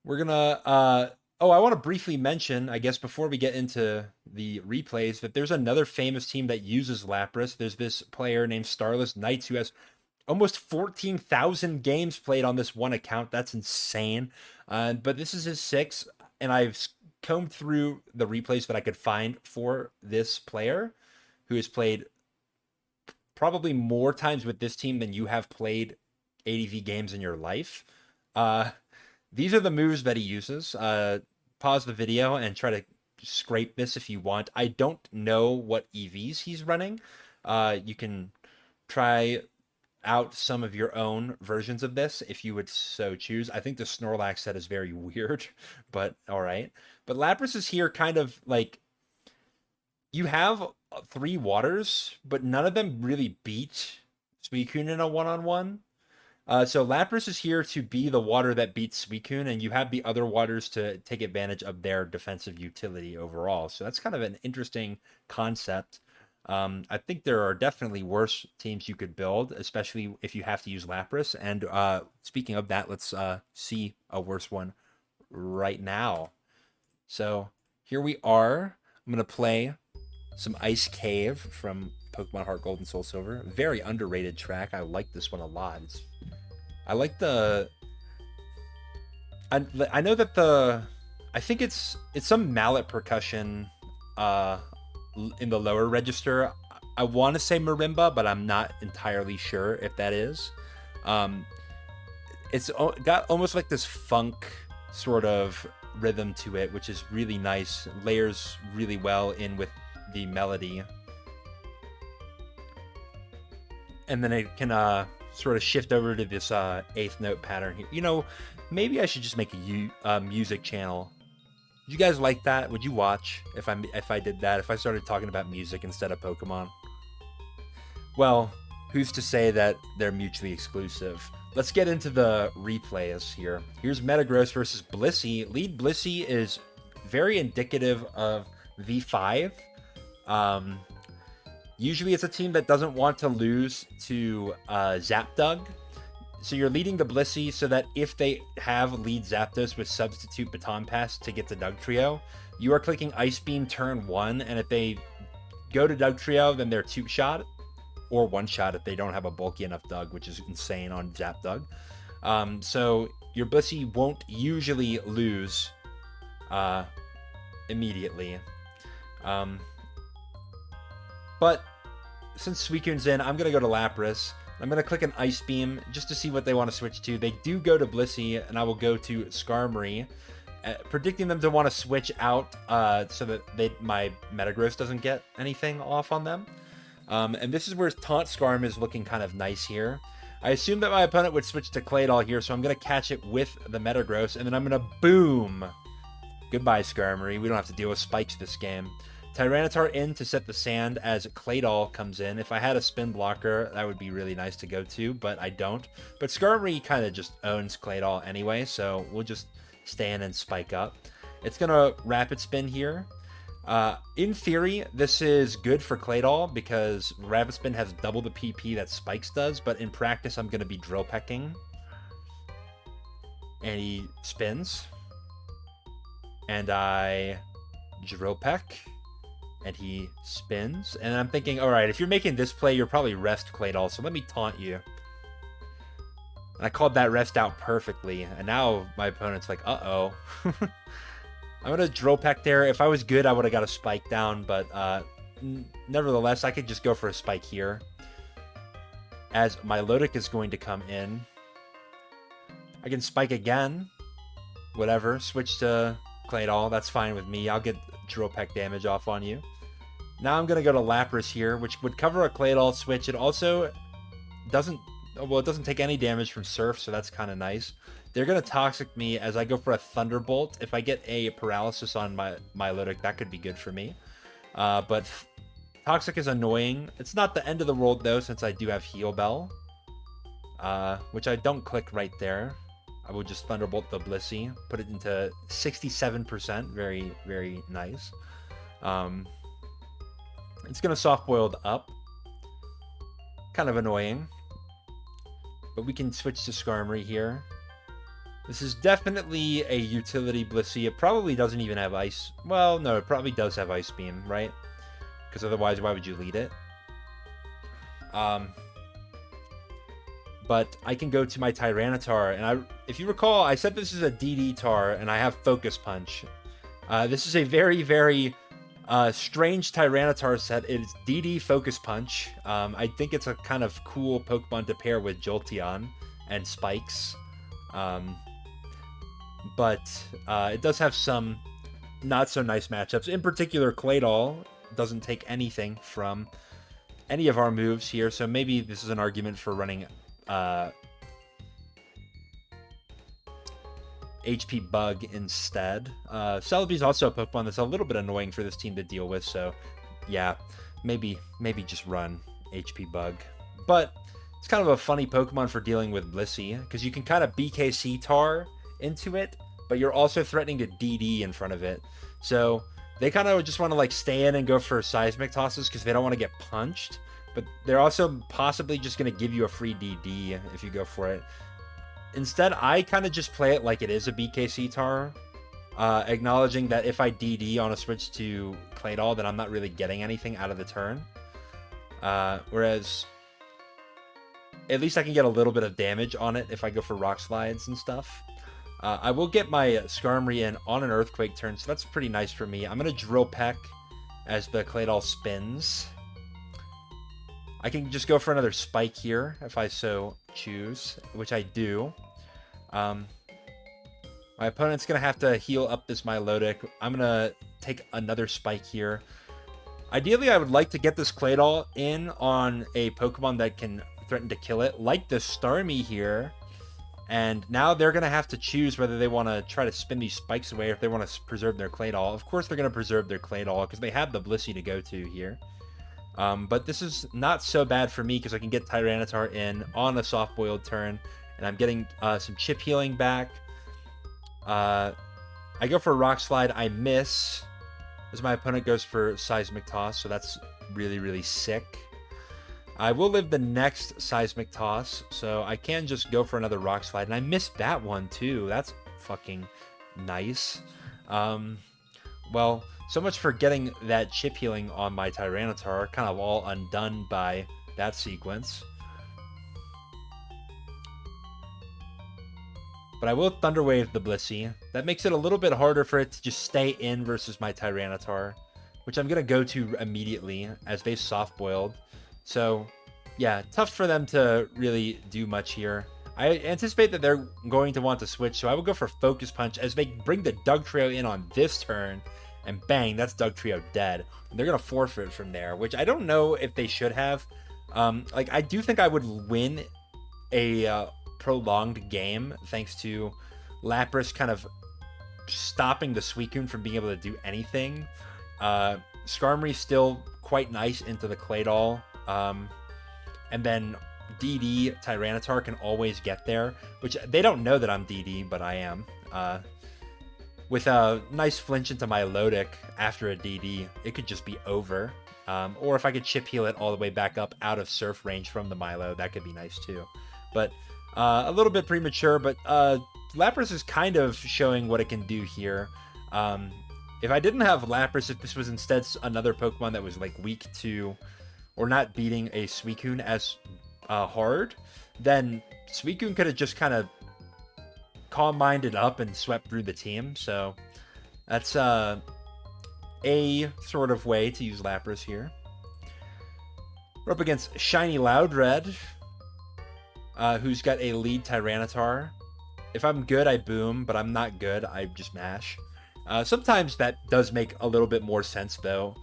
We're going to, oh, I want to briefly mention, I guess, before we get into the replays, that there's another famous team that uses Lapras. There's this player named Starless Knights who has almost 14,000 games played on this one account. That's insane. But this is his 6th, and I've combed through the replays that I could find for this player, who has played probably more times with this team than you have played ADV games in your life. These are the moves that he uses. Pause the video and try to scrape this if you want. I don't know what EVs he's running. You can try out some of your own versions of this if you would so choose. I think the Snorlax set is very weird, but all right. But Lapras is here kind of like you have three waters, but none of them really beat Suicune in a one-on-one. So Lapras is here to be the water that beats Suicune, and you have the other waters to take advantage of their defensive utility overall. So that's kind of an interesting concept. I think there are definitely worse teams you could build, especially if you have to use Lapras. And speaking of that, let's see a worse one right now. So here we are. I'm going to play some Ice Cave from Pokemon HeartGold and SoulSilver. Very underrated track. I like this one a lot. I like the... I know that I think it's some mallet percussion in the lower register. I want to say marimba, but I'm not entirely sure if that is. It's got almost like this funk sort of rhythm to it, which is really nice. Layers really well in with the melody. And then it can sort of shift over to this eighth note pattern here. You know, maybe I should just make a music channel. Would you guys like that? Would you watch if I did that? If I started talking about music instead of Pokemon? Well, who's to say that they're mutually exclusive? Let's get into the replays here. Here's Metagross versus Blissey. Lead Blissey is very indicative of V5. Usually it's a team that doesn't want to lose to Zapdug. So you're leading the Blissey so that if they have lead Zapdos with substitute Baton Pass to get to Dugtrio, you are clicking Ice Beam turn 1, and if they go to Dugtrio, then they're 2-shot, or 1-shot if they don't have a bulky enough Dug, which is insane on Zapdug. So your Blissey won't usually lose immediately. But since Suicune's in, I'm going to go to Lapras. I'm going to click an Ice Beam just to see what they want to switch to. They do go to Blissey, and I will go to Skarmory, predicting them to want to switch out so that my Metagross doesn't get anything off on them. And this is where Taunt Skarm is looking kind of nice here. I assume that my opponent would switch to Claydol here, so I'm going to catch it with the Metagross, and then I'm going to boom. Goodbye, Skarmory. We don't have to deal with spikes this game. Tyranitar in to set the sand as Claydol comes in. If I had a spin blocker, that would be really nice to go to, but I don't. But Skarmory kind of just owns Claydol anyway, so we'll just stand and spike up. It's going to Rapid Spin here. In theory, this is good for Claydol because Rapid Spin has double the PP that Spikes does, but in practice, I'm going to be Drill Pecking. And he spins. And I Drill Peck. And he spins. And I'm thinking, all right, if you're making this play, you're probably rest Claydol, so let me taunt you. And I called that rest out perfectly. And now my opponent's like, uh-oh. I'm going to Drill Peck there. If I was good, I would have got a spike down, but nevertheless, I could just go for a spike here. As my Milotic is going to come in. I can spike again. Whatever. Switch to Claydol. That's fine with me. I'll get Drill Peck damage off on you. Now I'm going to go to Lapras here, which would cover a Claydol switch. It also doesn't take any damage from Surf, so that's kind of nice. They're going to Toxic me as I go for a Thunderbolt. If I get a Paralysis on my Milotic, that could be good for me. But Toxic is annoying. It's not the end of the world, though, since I do have Heal Bell. Which I don't click right there. I will just Thunderbolt the Blissey. Put it into 67%. Very, very nice. It's going to Soft Boiled up. Kind of annoying. But we can switch to Skarmory here. This is definitely a utility Blissey. It probably doesn't even have Ice. Well, no, it probably does have Ice Beam, right? Because otherwise, why would you lead it? But I can go to my Tyranitar, and if you recall, I said this is a DD Tar, and I have Focus Punch. This is a very, very strange Tyranitar set. It's DD Focus Punch. I think it's a kind of cool Pokemon to pair with Jolteon and Spikes. But it does have some not so nice matchups. In particular, Claydol doesn't take anything from any of our moves here, so maybe this is an argument for running HP Bug instead. Celebi's also a Pokemon that's a little bit annoying for this team to deal with, so yeah, maybe just run HP Bug. But it's kind of a funny Pokemon for dealing with Blissey, because you can kind of BKC Tar into it, but you're also threatening to DD in front of it. So they kind of just want to like stay in and go for seismic tosses because they don't want to get punched, but they're also possibly just going to give you a free DD if you go for it. Instead, I kind of just play it like it is a BKC Tar, acknowledging that if I DD on a switch to Claydol, then I'm not really getting anything out of the turn. Whereas, at least I can get a little bit of damage on it if I go for Rock Slides and stuff. I will get my Skarmory in on an Earthquake turn, so that's pretty nice for me. I'm going to Drill Peck as the Claydol spins. I can just go for another Spike here if I so choose, which I do. My opponent's going to have to heal up this Milotic. I'm going to take another Spike here. Ideally, I would like to get this Claydol in on a Pokemon that can threaten to kill it, like the Starmie here. And now they're going to have to choose whether they want to try to spin these spikes away or if they want to preserve their Claydol. Of course, they're going to preserve their Claydol because they have the Blissey to go to here. But this is not so bad for me because I can get Tyranitar in on a soft-boiled turn, and I'm getting some chip healing back. I go for a Rock Slide. I miss as my opponent goes for Seismic Toss, so that's really, really sick. I will live the next Seismic Toss, so I can just go for another Rock Slide. And I missed that one, too. That's fucking nice. Well, so much for getting that chip healing on my Tyranitar. Kind of all undone by that sequence. But I will Thunder Wave the Blissey. That makes it a little bit harder for it to just stay in versus my Tyranitar, which I'm going to go to immediately as they've soft-boiled. So, yeah, tough for them to really do much here. I anticipate that they're going to want to switch, so I will go for Focus Punch as they bring the Dugtrio in on this turn, and bang, that's Dugtrio dead. And they're going to forfeit from there, which I don't know if they should have. Like, I do think I would win a prolonged game thanks to Lapras kind of stopping the Suicune from being able to do anything. Skarmory's still quite nice into the Claydol. And then DD Tyranitar can always get there, which they don't know that I'm DD, but I am. With a nice flinch into my Milotic after a DD, it could just be over. Or if I could chip heal it all the way back up out of Surf range from the Milo, that could be nice too. But a little bit premature, but Lapras is kind of showing what it can do here. If I didn't have Lapras, if this was instead another Pokemon that was like weak to or not beating a Suicune as hard, then Suicune could have just kind of calm-minded up and swept through the team. So that's a sort of way to use Lapras here. We're up against Shiny Loudred, who's got a lead Tyranitar. If I'm good, I boom, but I'm not good, I just mash. Sometimes that does make a little bit more sense, though.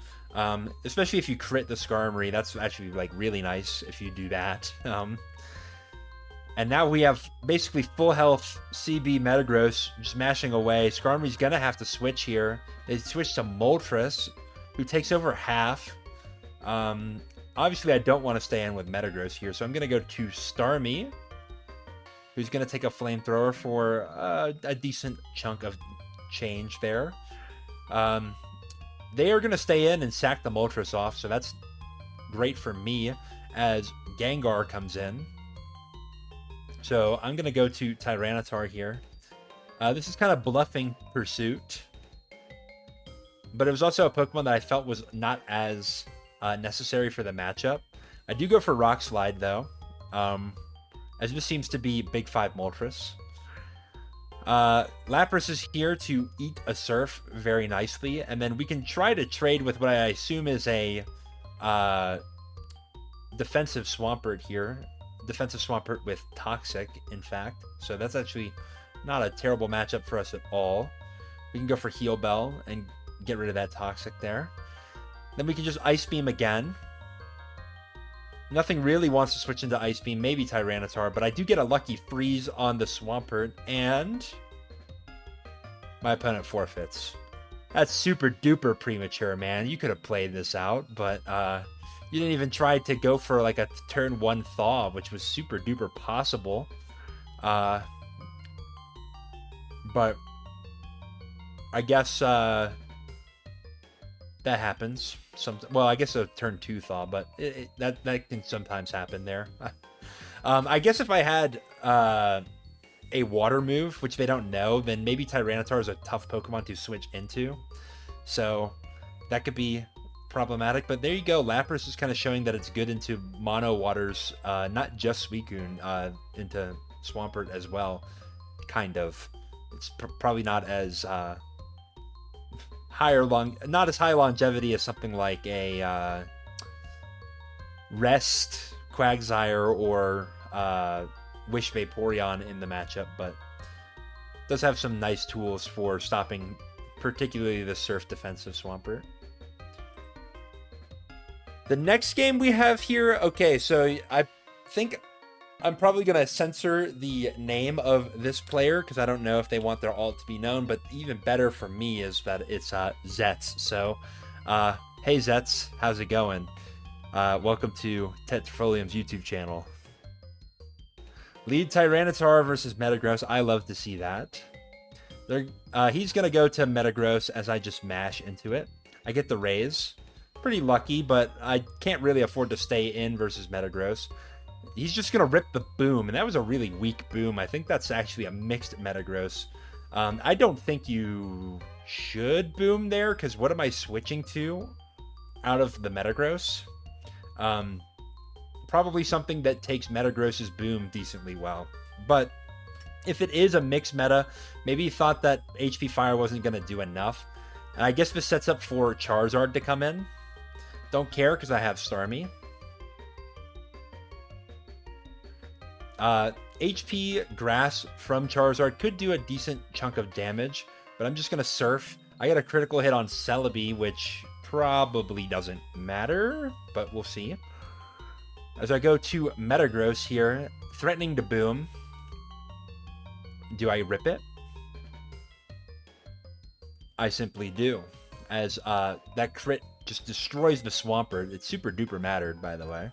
Especially if you crit the Skarmory, that's actually like really nice if you do that. And now we have basically full health CB Metagross just mashing away. Skarmory's gonna have to switch here. They switch to Moltres, who takes over half. Obviously I don't want to stay in with Metagross here, so I'm gonna go to Starmie, who's gonna take a Flamethrower for a decent chunk of change there. They are going to stay in and sack the Moltres off, so that's great for me as Gengar comes in. So I'm going to go to Tyranitar here. This is kind of bluffing Pursuit, but it was also a Pokemon that I felt was not as necessary for the matchup. I do go for Rock Slide, though, as this seems to be Big 5 Moltres. Lapras is here to eat a Surf very nicely, and then we can try to trade with what I assume is a defensive Swampert here. Defensive Swampert with Toxic, in fact. So that's actually not a terrible matchup for us at all. We can go for Heal Bell and get rid of that Toxic there. Then we can just Ice Beam again. Nothing really wants to switch into Ice Beam, maybe Tyranitar, but I do get a lucky freeze on the Swampert, and my opponent forfeits. That's super duper premature, man. You could have played this out, but you didn't even try to go for like a turn 1 Thaw, which was super duper possible. But I guess that happens. Well, I guess a turn 2 Thaw, but that can sometimes happen there. I guess if I had a water move, which they don't know, then maybe Tyranitar is a tough Pokemon to switch into. So that could be problematic. But there you go. Lapras is kind of showing that it's good into mono waters, not just Suicune, into Swampert as well. Kind of. It's probably not as not as high longevity as something like a Rest, Quagsire, or Wish Vaporeon in the matchup, but does have some nice tools for stopping particularly the Surf defensive Swampert. The next game we have here, okay, so I think I'm probably going to censor the name of this player because I don't know if they want their alt to be known, but even better for me is that it's Zetz. So, hey Zetz, how's it going? Welcome to Tetrafolium's YouTube channel. Lead Tyranitar versus Metagross. I love to see that. He's going to go to Metagross as I just mash into it. I get the raise. Pretty lucky, but I can't really afford to stay in versus Metagross. He's just going to rip the boom, and that was a really weak boom. I think that's actually a mixed Metagross. I don't think you should boom there, because what am I switching to out of the Metagross? Probably something that takes Metagross's boom decently well. But if it is a mixed meta, maybe he thought that HP Fire wasn't going to do enough. And I guess this sets up for Charizard to come in. Don't care because I have Starmie. HP Grass from Charizard could do a decent chunk of damage, but I'm just going to Surf. I got a critical hit on Celebi, which probably doesn't matter, but we'll see. As I go to Metagross here, threatening to boom. Do I rip it? I simply do. As that crit just destroys the Swampert. It's super duper mattered, by the way.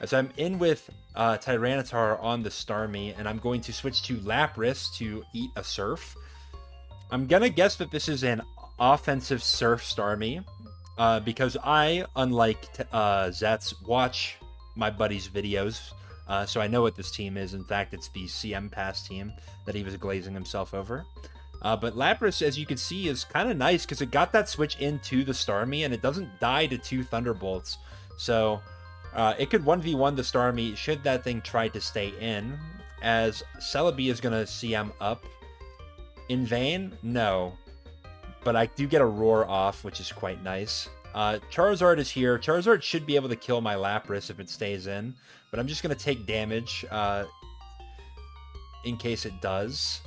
As I'm in with Tyranitar on the Starmie, and I'm going to switch to Lapras to eat a Surf. I'm going to guess that this is an offensive Surf Starmie, because I, unlike Zetz, watch my buddy's videos, so I know what this team is. In fact, it's the CM Pass team that he was glazing himself over. But Lapras, as you can see, is kind of nice because it got that switch into the Starmie, and it doesn't die to 2 Thunderbolts. So it could 1v1 the Starmie should that thing try to stay in, as Celebi is going to CM up. In vain? No. But I do get a Roar off, which is quite nice. Charizard is here. Charizard should be able to kill my Lapras if it stays in, but I'm just going to take damage in case it does.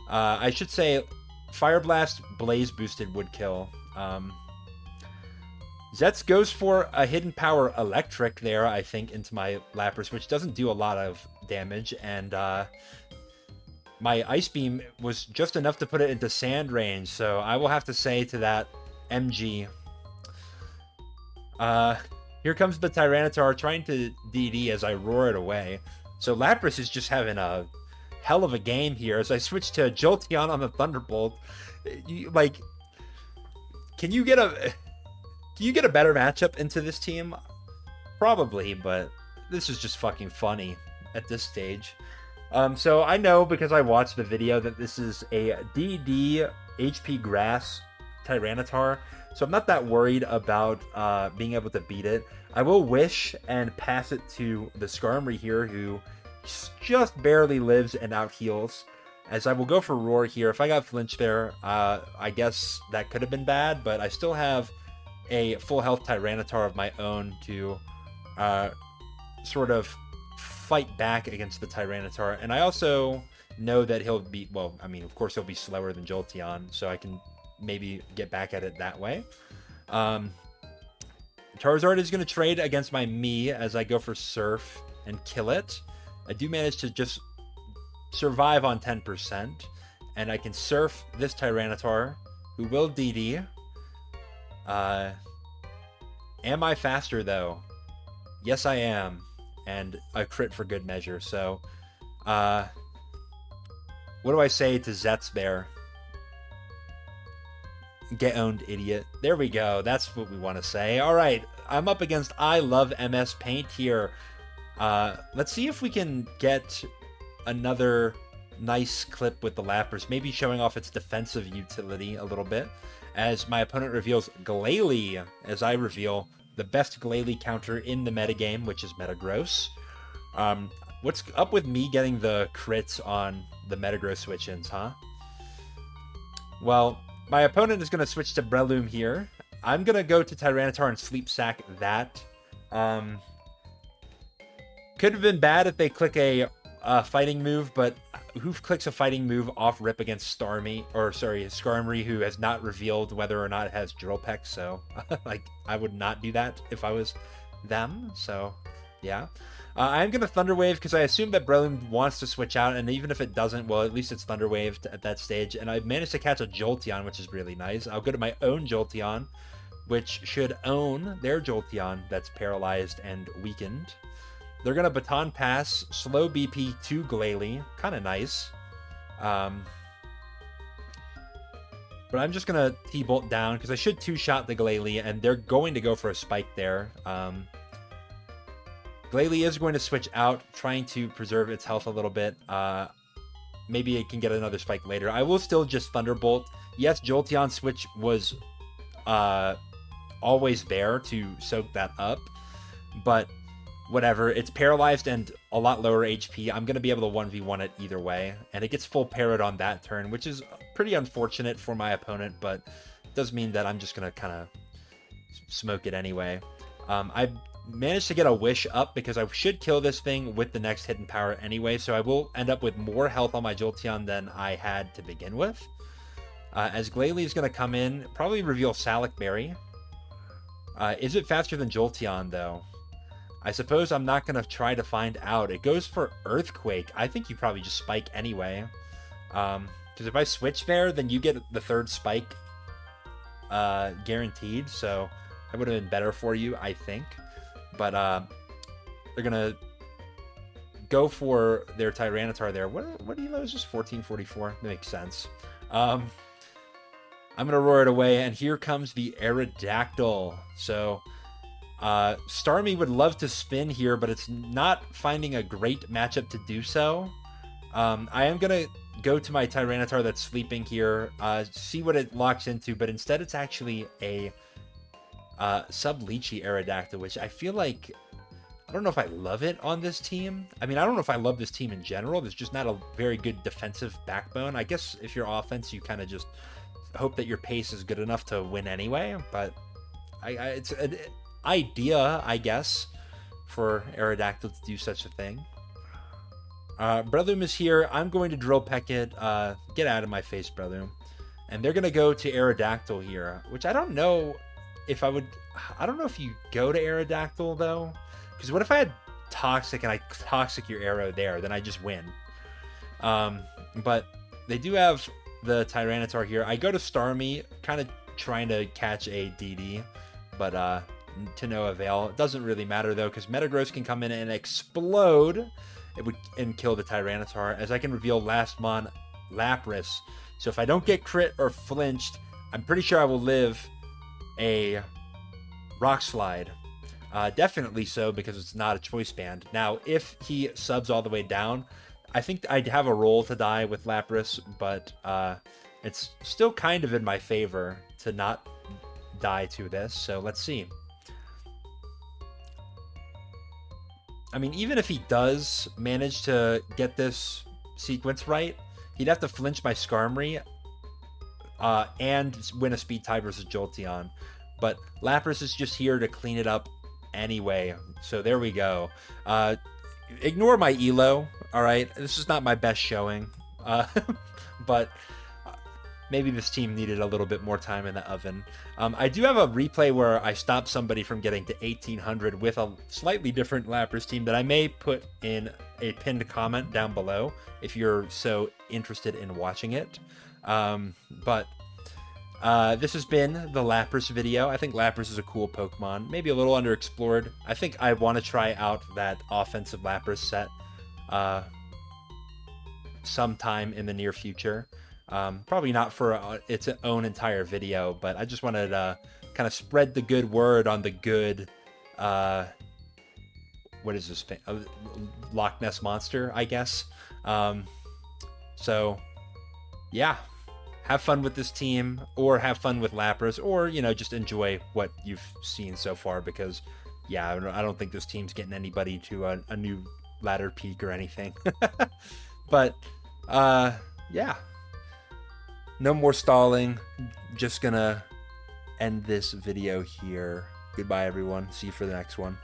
I should say Fire Blast Blaze boosted would kill. Zetz goes for a Hidden Power Electric there, I think, into my Lapras, which doesn't do a lot of damage, and my Ice Beam was just enough to put it into Sand range, so I will have to say to that, MG. Here comes the Tyranitar trying to DD as I roar it away. So Lapras is just having a hell of a game here as I switch to Jolteon on the Thunderbolt. Can you get a better matchup into this team? Probably, but this is just fucking funny at this stage. So I know because I watched the video that this is a DD HP Grass Tyranitar. So I'm not that worried about being able to beat it. I will wish and pass it to the Skarmory here, who just barely lives and out heals. As I will go for Roar here. If I got Flinch there, I guess that could have been bad, but I still have a full health Tyranitar of my own to sort of fight back against the Tyranitar. And I also know that he'll be, well, I mean, of course he'll be slower than Jolteon, so I can maybe get back at it that way. Charizard is going to trade against my me as I go for Surf and kill it. I do manage to just survive on 10%, and I can Surf this Tyranitar, who will DD. Am I faster, though? Yes, I am. And a crit for good measure. So, what do I say to Zetz there? Get owned, idiot. There we go. That's what we want to say. All right. I'm up against I Love MS Paint here. Let's see if we can get another nice clip with the Lapras, maybe showing off its defensive utility a little bit, as my opponent reveals Glalie, as I reveal the best Glalie counter in the metagame, which is Metagross. What's up with me getting the crits on the Metagross switch-ins, huh? Well, my opponent is going to switch to Breloom here. I'm going to go to Tyranitar and Sleep Sack that. Could have been bad if they click a fighting move, but who clicks a fighting move off rip against Skarmory, who has not revealed whether or not it has Drill Peck, so like I would not do that if I was them. So yeah, I'm gonna Thunder Wave because I assume that Breloom wants to switch out, and even if it doesn't, well, at least it's Thunder Waved at that stage. And I managed to catch a Jolteon, which is really nice. I'll go to my own Jolteon, which should own their Jolteon that's paralyzed and weakened. They're going to Baton Pass, slow BP to Glalie. Kind of nice. But I'm just going to T-Bolt down because I should two-shot the Glalie, and they're going to go for a Spike there. Glalie is going to switch out, trying to preserve its health a little bit. Maybe it can get another Spike later. I will still just Thunderbolt. Yes, Jolteon switch was always there to soak that up, but whatever, it's paralyzed and a lot lower HP. I'm going to be able to 1v1 it either way, and it gets full parried on that turn, which is pretty unfortunate for my opponent, but it does mean that I'm just going to kind of smoke it anyway. I managed to get a Wish up because I should kill this thing with the next Hidden Power anyway, so I will end up with more health on my Jolteon than I had to begin with. As Glalie is going to come in, probably reveal Salac Berry. Is it faster than Jolteon, though? I suppose I'm not going to try to find out. It goes for Earthquake. I think you probably just Spike anyway. Because if I switch there, then you get the third Spike guaranteed. So that would have been better for you, I think. But they're going to go for their Tyranitar there. What do you know? Is just 1444? That makes sense. I'm going to roar it away. And here comes the Aerodactyl. So Starmie would love to spin here, but it's not finding a great matchup to do so. I am going to go to my Tyranitar that's sleeping here, see what it locks into, but instead it's actually a Sub-Leechy Aerodactyl, which I feel like, I don't know if I love it on this team. I mean, I don't know if I love this team in general. There's just not a very good defensive backbone. I guess if you're offense, you kind of just hope that your pace is good enough to win anyway, but it's an idea, I guess, for Aerodactyl to do such a thing. Breloom is here. I'm going to Drill Peck it. Get out of my face, Breloom. And they're going to go to Aerodactyl here, which I don't know if I would... I don't know if you go to Aerodactyl, though. Because what if I had Toxic and I Toxic your arrow there? Then I just win. But they do have the Tyranitar here. I go to Starmie, kind of trying to catch a DD, but to no avail. It doesn't really matter, though, because Metagross can come in and explode and kill the Tyranitar, as I can reveal Last Mon Lapras. So if I don't get crit or flinched, I'm pretty sure I will live a Rock Slide. Definitely so, because it's not a choice band. Now, if he subs all the way down, I think I'd have a roll to die with Lapras, but it's still kind of in my favor to not die to this, so let's see. I mean, even if he does manage to get this sequence right, he'd have to flinch my Skarmory and win a speed tie versus Jolteon. But Lapras is just here to clean it up anyway. So there we go. Ignore my elo, all right? This is not my best showing. But maybe this team needed a little bit more time in the oven. I do have a replay where I stopped somebody from getting to 1800 with a slightly different Lapras team that I may put in a pinned comment down below if you're so interested in watching it. But this has been the Lapras video. I think Lapras is a cool Pokemon, maybe a little underexplored. I think I want to try out that offensive Lapras set sometime in the near future. Probably not for its own entire video, but I just wanted to kind of spread the good word on the good, what is this thing? Loch Ness Monster, I guess. So, yeah. Have fun with this team, or have fun with Lapras, or, you know, just enjoy what you've seen so far, because, yeah, I don't think this team's getting anybody to a new ladder peak or anything. But, yeah. No more stalling. Just gonna end this video here. Goodbye, everyone. See you for the next one.